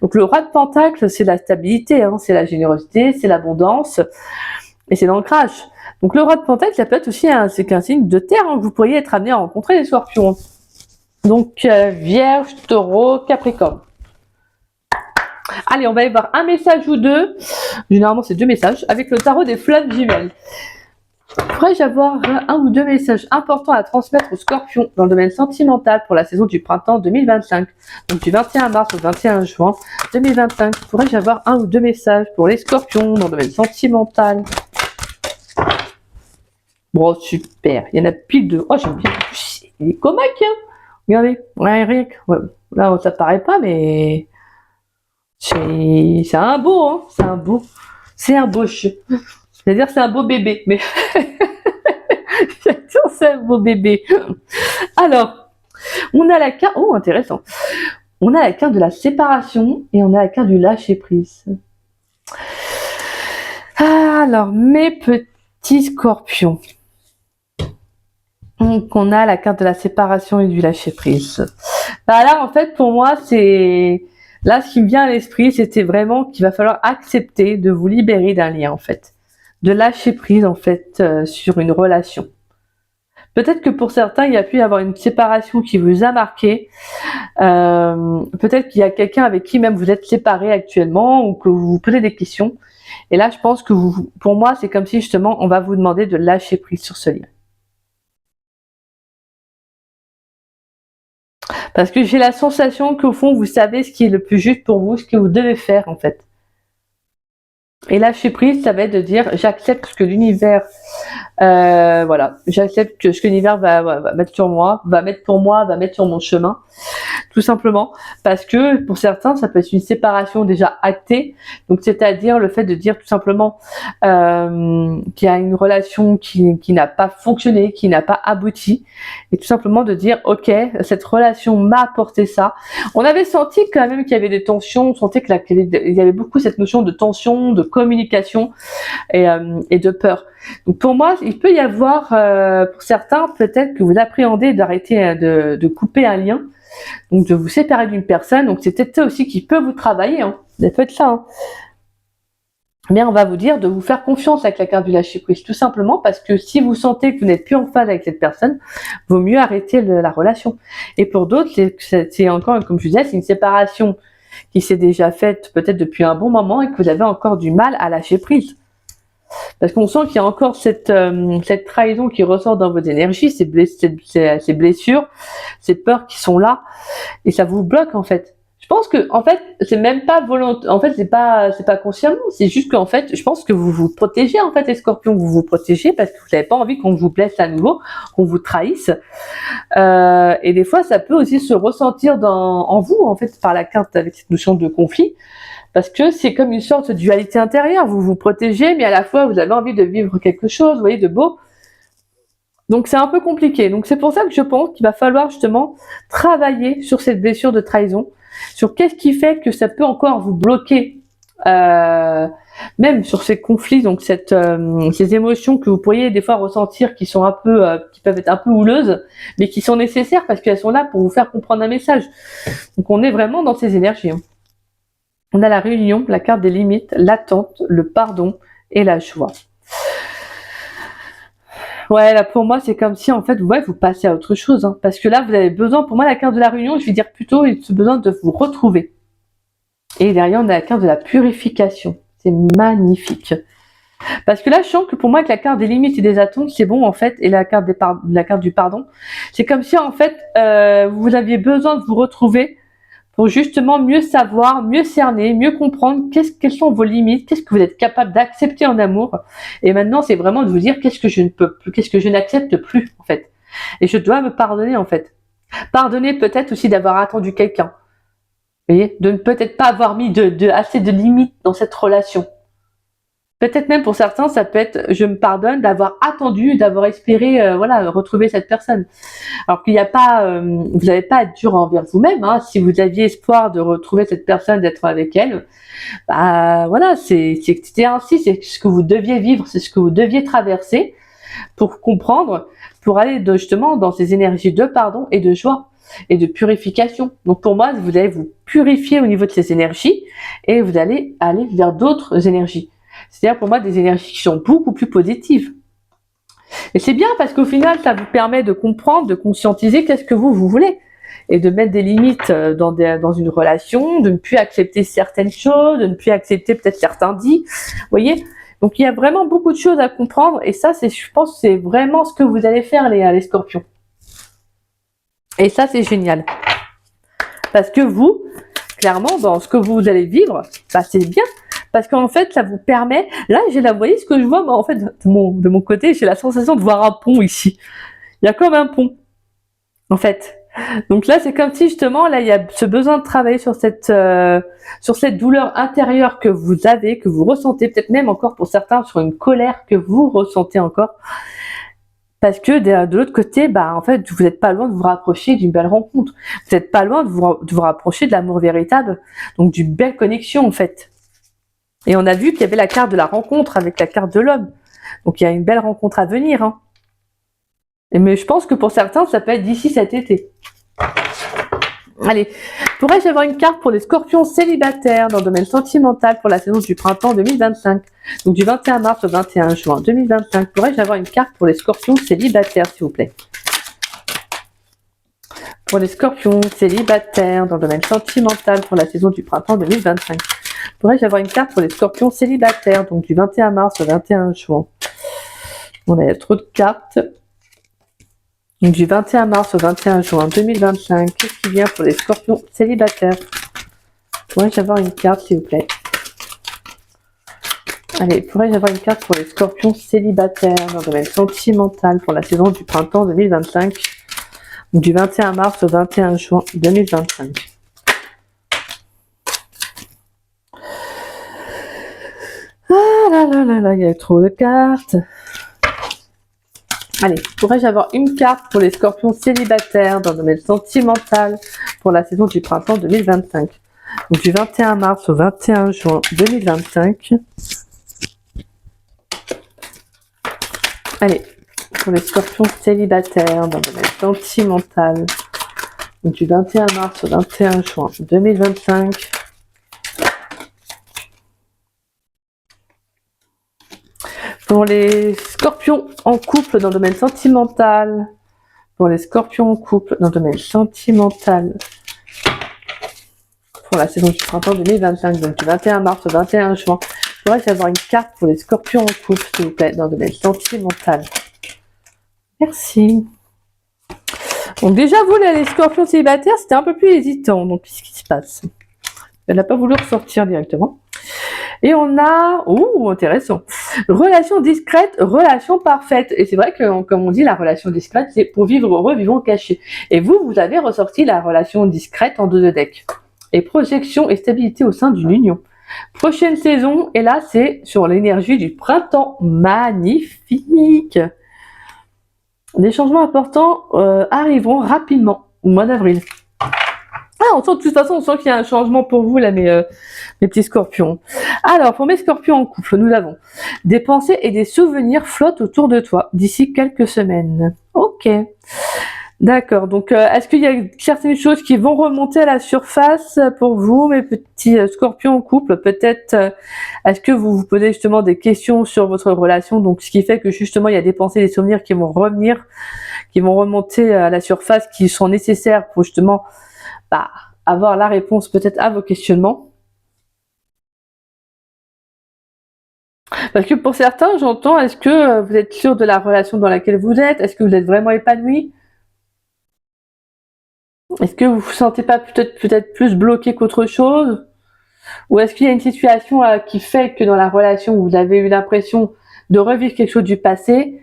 Donc le roi de Pentacle, c'est la stabilité, hein, c'est la générosité, c'est l'abondance et c'est l'ancrage. Donc le roi de Pentacle, ça peut être aussi c'est qu'un signe de terre, hein, que vous pourriez être amené à rencontrer les Scorpions. Donc Vierge, Taureau, Capricorne. Allez, on va aller voir un message ou deux. Généralement, c'est 2 messages avec le tarot des flammes jumelles. Pourrais-je avoir un ou 2 messages importants à transmettre aux Scorpions dans le domaine sentimental pour la saison du printemps 2025, donc du 21 mars au 21 juin 2025. Pourrais-je avoir un ou 2 messages pour les Scorpions dans le domaine sentimental? Bon, super. Il y en a pile de... Oh, j'aime bien. Il est comique, hein. Regardez. Ouais, rien que... Ouais. Là, ça paraît pas, mais... C'est un beau, hein. C'est un beau jeu. C'est-à-dire c'est un beau bébé, mais c'est un beau bébé. Alors, on a la carte, oh intéressant, on a la carte de la séparation et on a la carte du lâcher prise. Alors, mes petits Scorpions. Donc, on a la carte de la séparation et du lâcher prise. Bah là, en fait, pour moi, c'est... Là, ce qui me vient à l'esprit, c'était vraiment qu'il va falloir accepter de vous libérer d'un lien, en fait. De lâcher prise, en fait, sur une relation. Peut-être que pour certains, il y a pu y avoir une séparation qui vous a marqué. Peut-être qu'il y a quelqu'un avec qui même vous êtes séparés actuellement ou que vous vous posez des questions. Et là, je pense que pour moi, c'est comme si justement, on va vous demander de lâcher prise sur ce lien. Parce que j'ai la sensation qu'au fond, vous savez ce qui est le plus juste pour vous, ce que vous devez faire en fait. Et lâcher prise, ça va être de dire, j'accepte ce que l'univers, voilà, j'accepte que ce que l'univers va mettre sur moi, va mettre pour moi, va mettre sur mon chemin. Tout simplement parce que pour certains, ça peut être une séparation déjà actée. Donc, c'est-à-dire le fait de dire tout simplement qu'il y a une relation qui n'a pas fonctionné, qui n'a pas abouti, et tout simplement de dire ok, cette relation m'a apporté ça. On avait senti quand même qu'il y avait des tensions, on sentait qu'il y avait beaucoup cette notion de tension, de communication et de peur. Donc pour moi, il peut y avoir pour certains peut-être que vous appréhendez d'arrêter de couper un lien. Donc de vous séparer d'une personne, donc c'est peut-être ça aussi qui peut vous travailler, hein. Ça peut être ça, hein. Mais on va vous dire de vous faire confiance avec la carte du lâcher prise, tout simplement parce que si vous sentez que vous n'êtes plus en phase avec cette personne, vaut mieux arrêter la relation. Et pour d'autres, c'est encore, comme je disais, c'est une séparation qui s'est déjà faite peut-être depuis un bon moment et que vous avez encore du mal à lâcher prise. Parce qu'on sent qu'il y a encore cette trahison qui ressort dans vos énergies, ces blessures, ces peurs qui sont là, et ça vous bloque en fait. Je pense que en fait, c'est même pas volontaire. En fait, c'est pas consciemment. C'est juste qu'en fait, je pense que vous vous protégez en fait, les Scorpions, vous vous protégez parce que vous n'avez pas envie qu'on vous blesse à nouveau, qu'on vous trahisse. Et des fois, ça peut aussi se ressentir en vous en fait par la carte avec cette notion de conflit. Parce que c'est comme une sorte de dualité intérieure. Vous vous protégez, mais à la fois, vous avez envie de vivre quelque chose, vous voyez, de beau. Donc, c'est un peu compliqué. Donc, c'est pour ça que je pense qu'il va falloir justement travailler sur cette blessure de trahison, sur qu'est-ce qui fait que ça peut encore vous bloquer, même sur ces conflits, donc ces émotions que vous pourriez des fois ressentir qui sont un peu, qui peuvent être un peu houleuses, mais qui sont nécessaires parce qu'elles sont là pour vous faire comprendre un message. Donc, on est vraiment dans ces énergies, hein. On a la réunion, la carte des limites, l'attente, le pardon et la joie. Ouais, là pour moi c'est comme si en fait vous passez à autre chose, hein, parce que là vous avez besoin, pour moi la carte de la réunion, je vais dire plutôt, il a besoin de vous retrouver. Et derrière on a la carte de la purification, c'est magnifique. Parce que là je sens que pour moi avec la carte des limites et des attentes c'est bon en fait, et la carte du pardon, c'est comme si en fait vous aviez besoin de vous retrouver pour justement mieux savoir, mieux cerner, mieux comprendre quelles sont vos limites, qu'est-ce que vous êtes capable d'accepter en amour. Et maintenant, c'est vraiment de vous dire qu'est-ce que je ne peux plus, qu'est-ce que je n'accepte plus, en fait. Et je dois me pardonner, en fait. Pardonner peut-être aussi d'avoir attendu quelqu'un. Vous voyez, de ne peut-être pas avoir mis assez de limites dans cette relation. Peut-être même pour certains, ça peut être je me pardonne d'avoir attendu, d'avoir espéré voilà, retrouver cette personne. Alors qu'il n'y a pas, vous n'avez pas à être dur envers vous-même. Hein. Si vous aviez espoir de retrouver cette personne, d'être avec elle, bah voilà, c'était ainsi, c'est ce que vous deviez vivre, c'est ce que vous deviez traverser pour comprendre, pour aller justement dans ces énergies de pardon et de joie et de purification. Donc pour moi, vous allez vous purifier au niveau de ces énergies et vous allez aller vers d'autres énergies. C'est-à-dire pour moi des énergies qui sont beaucoup plus positives. Et c'est bien parce qu'au final, ça vous permet de comprendre, de conscientiser qu'est-ce que vous voulez. Et de mettre des limites dans une relation, de ne plus accepter certaines choses, de ne plus accepter peut-être certains dits. Vous voyez ? Donc il y a vraiment beaucoup de choses à comprendre et ça, je pense, c'est vraiment ce que vous allez faire les scorpions. Et ça, c'est génial. Parce que vous, clairement, dans ce que vous allez vivre, bah, c'est bien. Parce qu'en fait, ça vous permet... Là, vous voyez ce que je vois, moi, en fait, de mon côté, j'ai la sensation de voir un pont ici. Il y a comme un pont, en fait. Donc là, c'est comme si, justement, là, il y a ce besoin de travailler sur cette douleur intérieure que vous avez, que vous ressentez, peut-être même encore pour certains, sur une colère que vous ressentez encore. Parce que de l'autre côté, bah, en fait, vous n'êtes pas loin de vous rapprocher d'une belle rencontre. Vous n'êtes pas loin de vous rapprocher de l'amour véritable. Donc, d'une belle connexion, en fait. Et on a vu qu'il y avait la carte de la rencontre avec la carte de l'homme. Donc, il y a une belle rencontre à venir. Hein. Mais je pense que pour certains, ça peut être d'ici cet été. Allez, pourrais-je avoir une carte pour les scorpions célibataires dans le domaine sentimental pour la saison du printemps 2025? Donc du 21 mars au 21 juin 2025. Pourrais-je avoir une carte pour les scorpions célibataires, s'il vous plaît? Pour les scorpions célibataires dans le domaine sentimental pour la saison du printemps 2025. Pourrais-je avoir une carte pour les scorpions célibataires, donc du 21 mars au 21 juin? On a trop de cartes. Donc du 21 mars au 21 juin 2025, qu'est-ce qui vient pour les scorpions célibataires? Pourrais-je avoir une carte, s'il vous plaît? Allez, pourrais-je avoir une carte pour les scorpions célibataires dans le domaine sentimental pour la saison du printemps 2025, donc du 21 mars au 21 juin 2025? Ah là là là là, il y a trop de cartes. Allez, pourrais-je avoir une carte pour les scorpions célibataires dans le domaine sentimental pour la saison du printemps 2025? Donc du 21 mars au 21 juin 2025. Allez, pour les scorpions célibataires dans le domaine sentimental. Donc du 21 mars au 21 juin 2025. Pour les scorpions en couple dans le domaine sentimental, pour les scorpions en couple dans le domaine sentimental, pour la saison du printemps 2025, donc du 21 mars au 21 juin, pourrais-je avoir une carte pour les scorpions en couple, s'il vous plaît, dans le domaine sentimental? Merci. Donc déjà, vous, les scorpions célibataires, c'était un peu plus hésitant, donc qu'est-ce qui se passe? Elle n'a pas voulu ressortir directement. Et on a, intéressant, relation discrète, relation parfaite. Et c'est vrai que, comme on dit, la relation discrète, c'est pour vivre heureux, vivons cachés. Et vous avez ressorti la relation discrète en 2 de deck. Et projection et stabilité au sein d'une union. Prochaine saison, et là, c'est sur l'énergie du printemps. Magnifique! Des changements importants arriveront rapidement, au mois d'avril. Ah, on sent, de toute façon, on sent qu'il y a un changement pour vous, là, mes petits scorpions. Alors, pour mes scorpions en couple, nous avons des pensées et des souvenirs flottent autour de toi d'ici quelques semaines. Ok. D'accord. Donc, est-ce qu'il y a certaines choses qui vont remonter à la surface pour vous, mes petits scorpions en couple? Peut-être, est-ce que vous vous posez justement des questions sur votre relation? Donc, ce qui fait que justement, il y a des pensées et des souvenirs qui vont revenir, qui vont remonter à la surface, qui sont nécessaires pour justement avoir la réponse peut-être à vos questionnements. Parce que pour certains, j'entends, est-ce que vous êtes sûr de la relation dans laquelle vous êtes? Est-ce que vous êtes vraiment épanoui? Est-ce que vous vous sentez pas peut-être plus bloqué qu'autre chose? Ou est-ce qu'il y a une situation qui fait que dans la relation, vous avez eu l'impression de revivre quelque chose du passé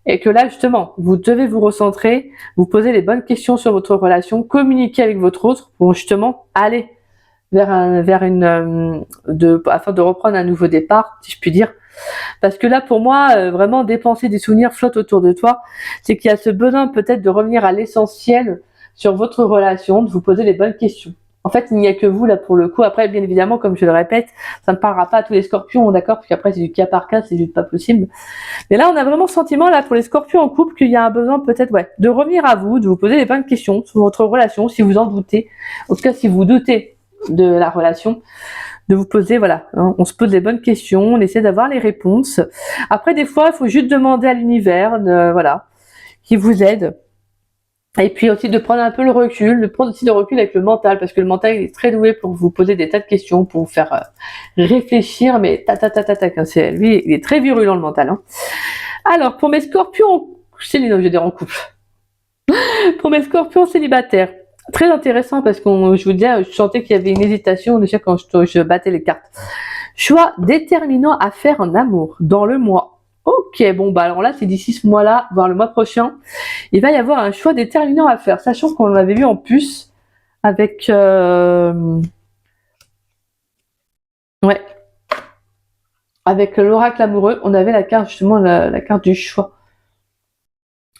et que là, justement, vous devez vous recentrer, vous poser les bonnes questions sur votre relation, communiquer avec votre autre pour justement aller afin de reprendre un nouveau départ, si je puis dire, Parce que là, pour moi, vraiment dépenser des souvenirs flotte autour de toi, c'est qu'il y a ce besoin peut-être de revenir à l'essentiel sur votre relation, de vous poser les bonnes questions. En fait, il n'y a que vous là pour le coup. Après, bien évidemment, comme je le répète, ça ne parlera pas à tous les scorpions, d'accord? Parce qu'après, c'est du cas par cas, c'est juste pas possible. Mais là, on a vraiment le sentiment, là, pour les scorpions en couple, qu'il y a un besoin peut-être, ouais, de revenir à vous, de vous poser les bonnes questions sur votre relation, si vous en doutez. En tout cas, si vous doutez de la relation, de vous poser, voilà, hein, on se pose les bonnes questions, on essaie d'avoir les réponses. Après, des fois, il faut juste demander à l'univers, voilà, qui vous aide. Et puis aussi de prendre un peu le recul, de prendre aussi le recul avec le mental, parce que le mental il est très doué pour vous poser des tas de questions, pour vous faire réfléchir, mais lui, il est très virulent le mental. Hein. Alors, pour mes scorpions, je vais dire en couple. Pour mes scorpions célibataires, très intéressant parce que je vous disais, je sentais qu'il y avait une hésitation déjà quand je battais les cartes. Choix déterminant à faire en amour dans le mois. Ok, bon bah alors là c'est d'ici ce mois-là, voire le mois prochain, il va y avoir un choix déterminant à faire, sachant qu'on l'avait vu en plus avec ouais, avec l'oracle amoureux, on avait la carte justement la carte du choix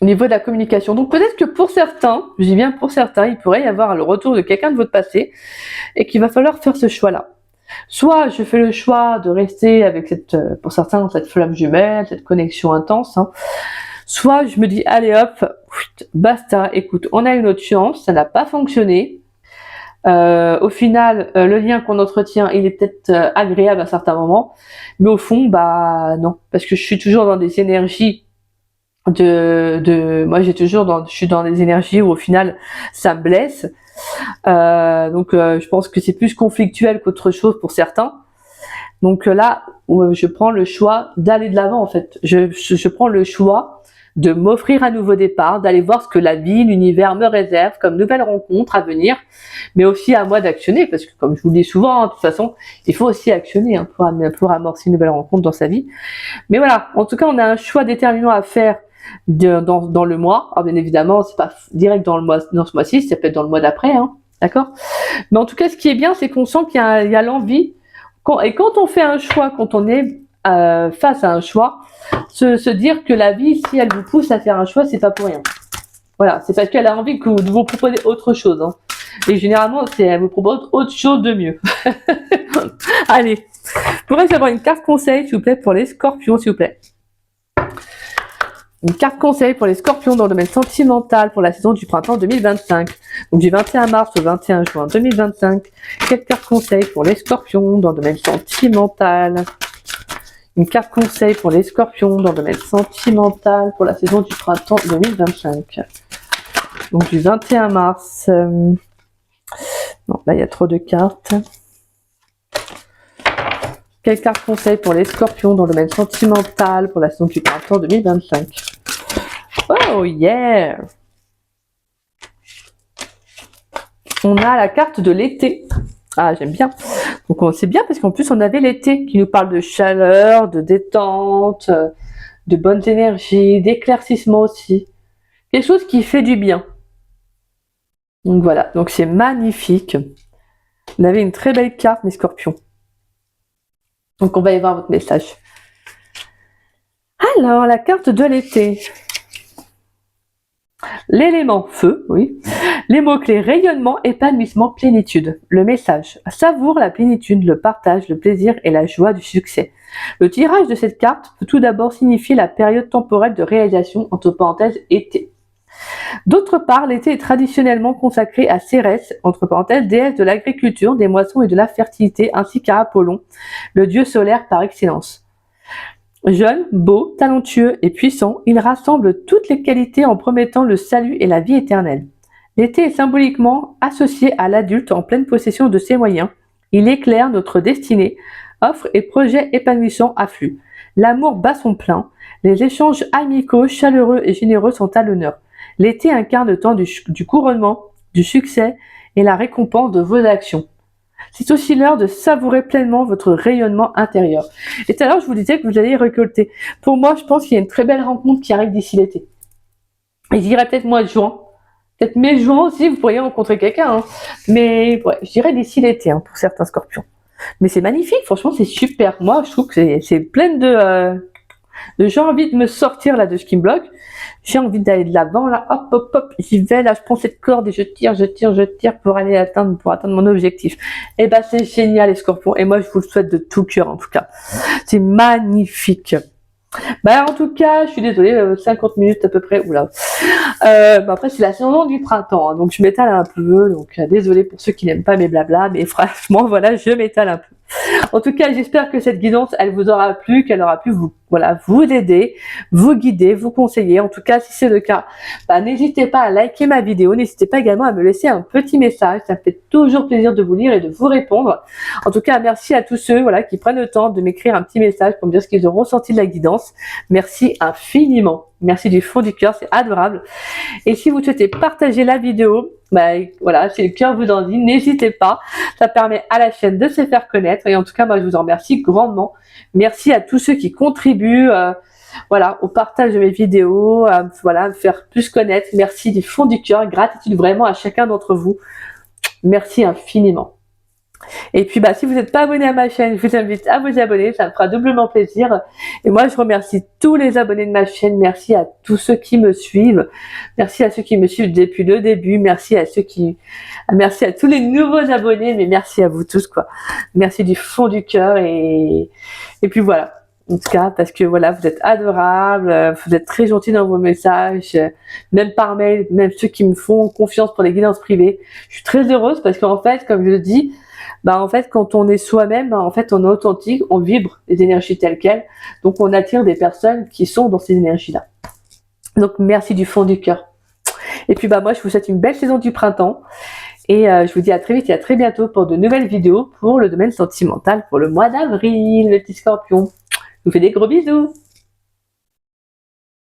au niveau de la communication. Donc peut-être que pour certains, je dis bien pour certains, il pourrait y avoir le retour de quelqu'un de votre passé et qu'il va falloir faire ce choix-là. Soit je fais le choix de rester avec pour certains, cette flamme jumelle, cette connexion intense, hein. Soit je me dis, allez hop, basta, écoute, on a une autre chance, ça n'a pas fonctionné. Au final, le lien qu'on entretient, il est peut-être agréable à certains moments, mais au fond, bah non, parce que je suis toujours dans des énergies moi je suis dans des énergies où au final ça me blesse. Donc je pense que c'est plus conflictuel qu'autre chose pour certains. Donc là, je prends le choix d'aller de l'avant en fait. Je prends le choix de m'offrir un nouveau départ, d'aller voir ce que la vie, l'univers me réserve comme nouvelles rencontres à venir, mais aussi à moi d'actionner, parce que comme je vous le dis souvent, hein, de toute façon, il faut aussi actionner hein, pour amorcer une nouvelle rencontre dans sa vie. Mais voilà, en tout cas, on a un choix déterminant à faire dans le mois. Alors bien évidemment, c'est pas direct dans ce mois-ci, ça peut être dans le mois d'après, hein, d'accord? Mais en tout cas, ce qui est bien, c'est qu'on sent qu'il y a l'envie. Et quand on fait un choix, quand on est face à un choix, se dire que la vie, si elle vous pousse à faire un choix, c'est pas pour rien. Voilà, c'est parce qu'elle a envie de vous proposer autre chose. Hein. Et généralement, elle vous propose autre chose de mieux. Allez, pourrais-je avoir une carte conseil, s'il vous plaît, pour les scorpions, s'il vous plaît? Une carte conseil pour les scorpions dans le domaine sentimental pour la saison du printemps 2025. Donc du 21 mars au 21 juin 2025. Quelle carte conseil pour les scorpions dans le domaine sentimental? Une carte conseil pour les scorpions dans le domaine sentimental pour la saison du printemps 2025. Donc du 21 mars. Non, là il y a trop de cartes. Quelle carte conseil pour les scorpions dans le domaine sentimental pour la saison du printemps 2025? Oh yeah! On a la carte de l'été. Ah, j'aime bien. Donc c'est bien parce qu'en plus on avait l'été qui nous parle de chaleur, de détente, de bonnes énergies, d'éclaircissement aussi. Quelque chose qui fait du bien. Donc voilà, donc c'est magnifique. Vous avez une très belle carte, mes scorpions. Donc on va y voir votre message. Alors, la carte de l'été. L'élément feu, oui. Les mots-clés rayonnement, épanouissement, plénitude. Le message. Savoure la plénitude, le partage, le plaisir et la joie du succès. Le tirage de cette carte peut tout d'abord signifier la période temporelle de réalisation, entre parenthèses, été. D'autre part, l'été est traditionnellement consacré à Cérès, entre parenthèses, déesse de l'agriculture, des moissons et de la fertilité, ainsi qu'à Apollon, le dieu solaire par excellence. Jeune, beau, talentueux et puissant, il rassemble toutes les qualités en promettant le salut et la vie éternelle. L'été est symboliquement associé à l'adulte en pleine possession de ses moyens. Il éclaire notre destinée, offre et projets épanouissants affluent. L'amour bat son plein, les échanges amicaux, chaleureux et généreux sont à l'honneur. L'été incarne le temps du couronnement, du succès et la récompense de vos actions. C'est aussi l'heure de savourer pleinement votre rayonnement intérieur. Et tout à l'heure, je vous disais que vous allez récolter. Pour moi, je pense qu'il y a une très belle rencontre qui arrive d'ici l'été. Et je dirais peut-être mois de juin. Peut-être mai-juin aussi, vous pourriez rencontrer quelqu'un. Hein. Mais ouais, je dirais d'ici l'été hein, pour certains scorpions. Mais c'est magnifique, franchement, c'est super. Moi, je trouve que c'est plein j'ai envie de me sortir là de ce qui me bloque. J'ai envie d'aller de l'avant là, hop hop hop, j'y vais là, je prends cette corde et je tire pour aller atteindre mon objectif. Et ben c'est génial les scorpions et moi je vous le souhaite de tout cœur en tout cas. C'est magnifique. Bah en tout cas, je suis désolée, 50 minutes à peu près. Oula. Après c'est la saison du printemps, hein, donc je m'étale un peu. Donc désolée pour ceux qui n'aiment pas mes blabla, mais franchement voilà, je m'étale un peu. En tout cas, j'espère que cette guidance, elle vous aura plu, qu'elle aura pu vous aider, vous guider, vous conseiller. En tout cas, si c'est le cas, n'hésitez pas à liker ma vidéo. N'hésitez pas également à me laisser un petit message. Ça me fait toujours plaisir de vous lire et de vous répondre. En tout cas, merci à tous ceux, qui prennent le temps de m'écrire un petit message pour me dire ce qu'ils ont ressenti de la guidance. Merci infiniment. Merci du fond du cœur, c'est adorable. Et si vous souhaitez partager la vidéo, si le cœur vous en dit, n'hésitez pas. Ça permet à la chaîne de se faire connaître. Et en tout cas, moi, je vous en remercie grandement. Merci à tous ceux qui contribuent, au partage de mes vidéos, à me faire plus connaître. Merci du fond du cœur. Gratitude vraiment à chacun d'entre vous. Merci infiniment. Et puis si vous n'êtes pas abonné à ma chaîne, je vous invite à vous abonner, ça me fera doublement plaisir. Et moi je remercie tous les abonnés de ma chaîne, merci à tous ceux qui me suivent, merci à ceux qui me suivent depuis le début, merci à tous les nouveaux abonnés, mais merci à vous tous Merci du fond du cœur et puis voilà. En tout cas, parce que vous êtes adorables, vous êtes très gentils dans vos messages, même par mail, même ceux qui me font confiance pour les guidances privées. Je suis très heureuse parce qu'en fait, comme je le dis, quand on est soi-même, on est authentique, on vibre les énergies telles quelles, donc on attire des personnes qui sont dans ces énergies-là. Donc merci du fond du cœur. Et puis moi je vous souhaite une belle saison du printemps et je vous dis à très vite et à très bientôt pour de nouvelles vidéos pour le domaine sentimental pour le mois d'avril, les petits scorpions. Je vous fais des gros bisous.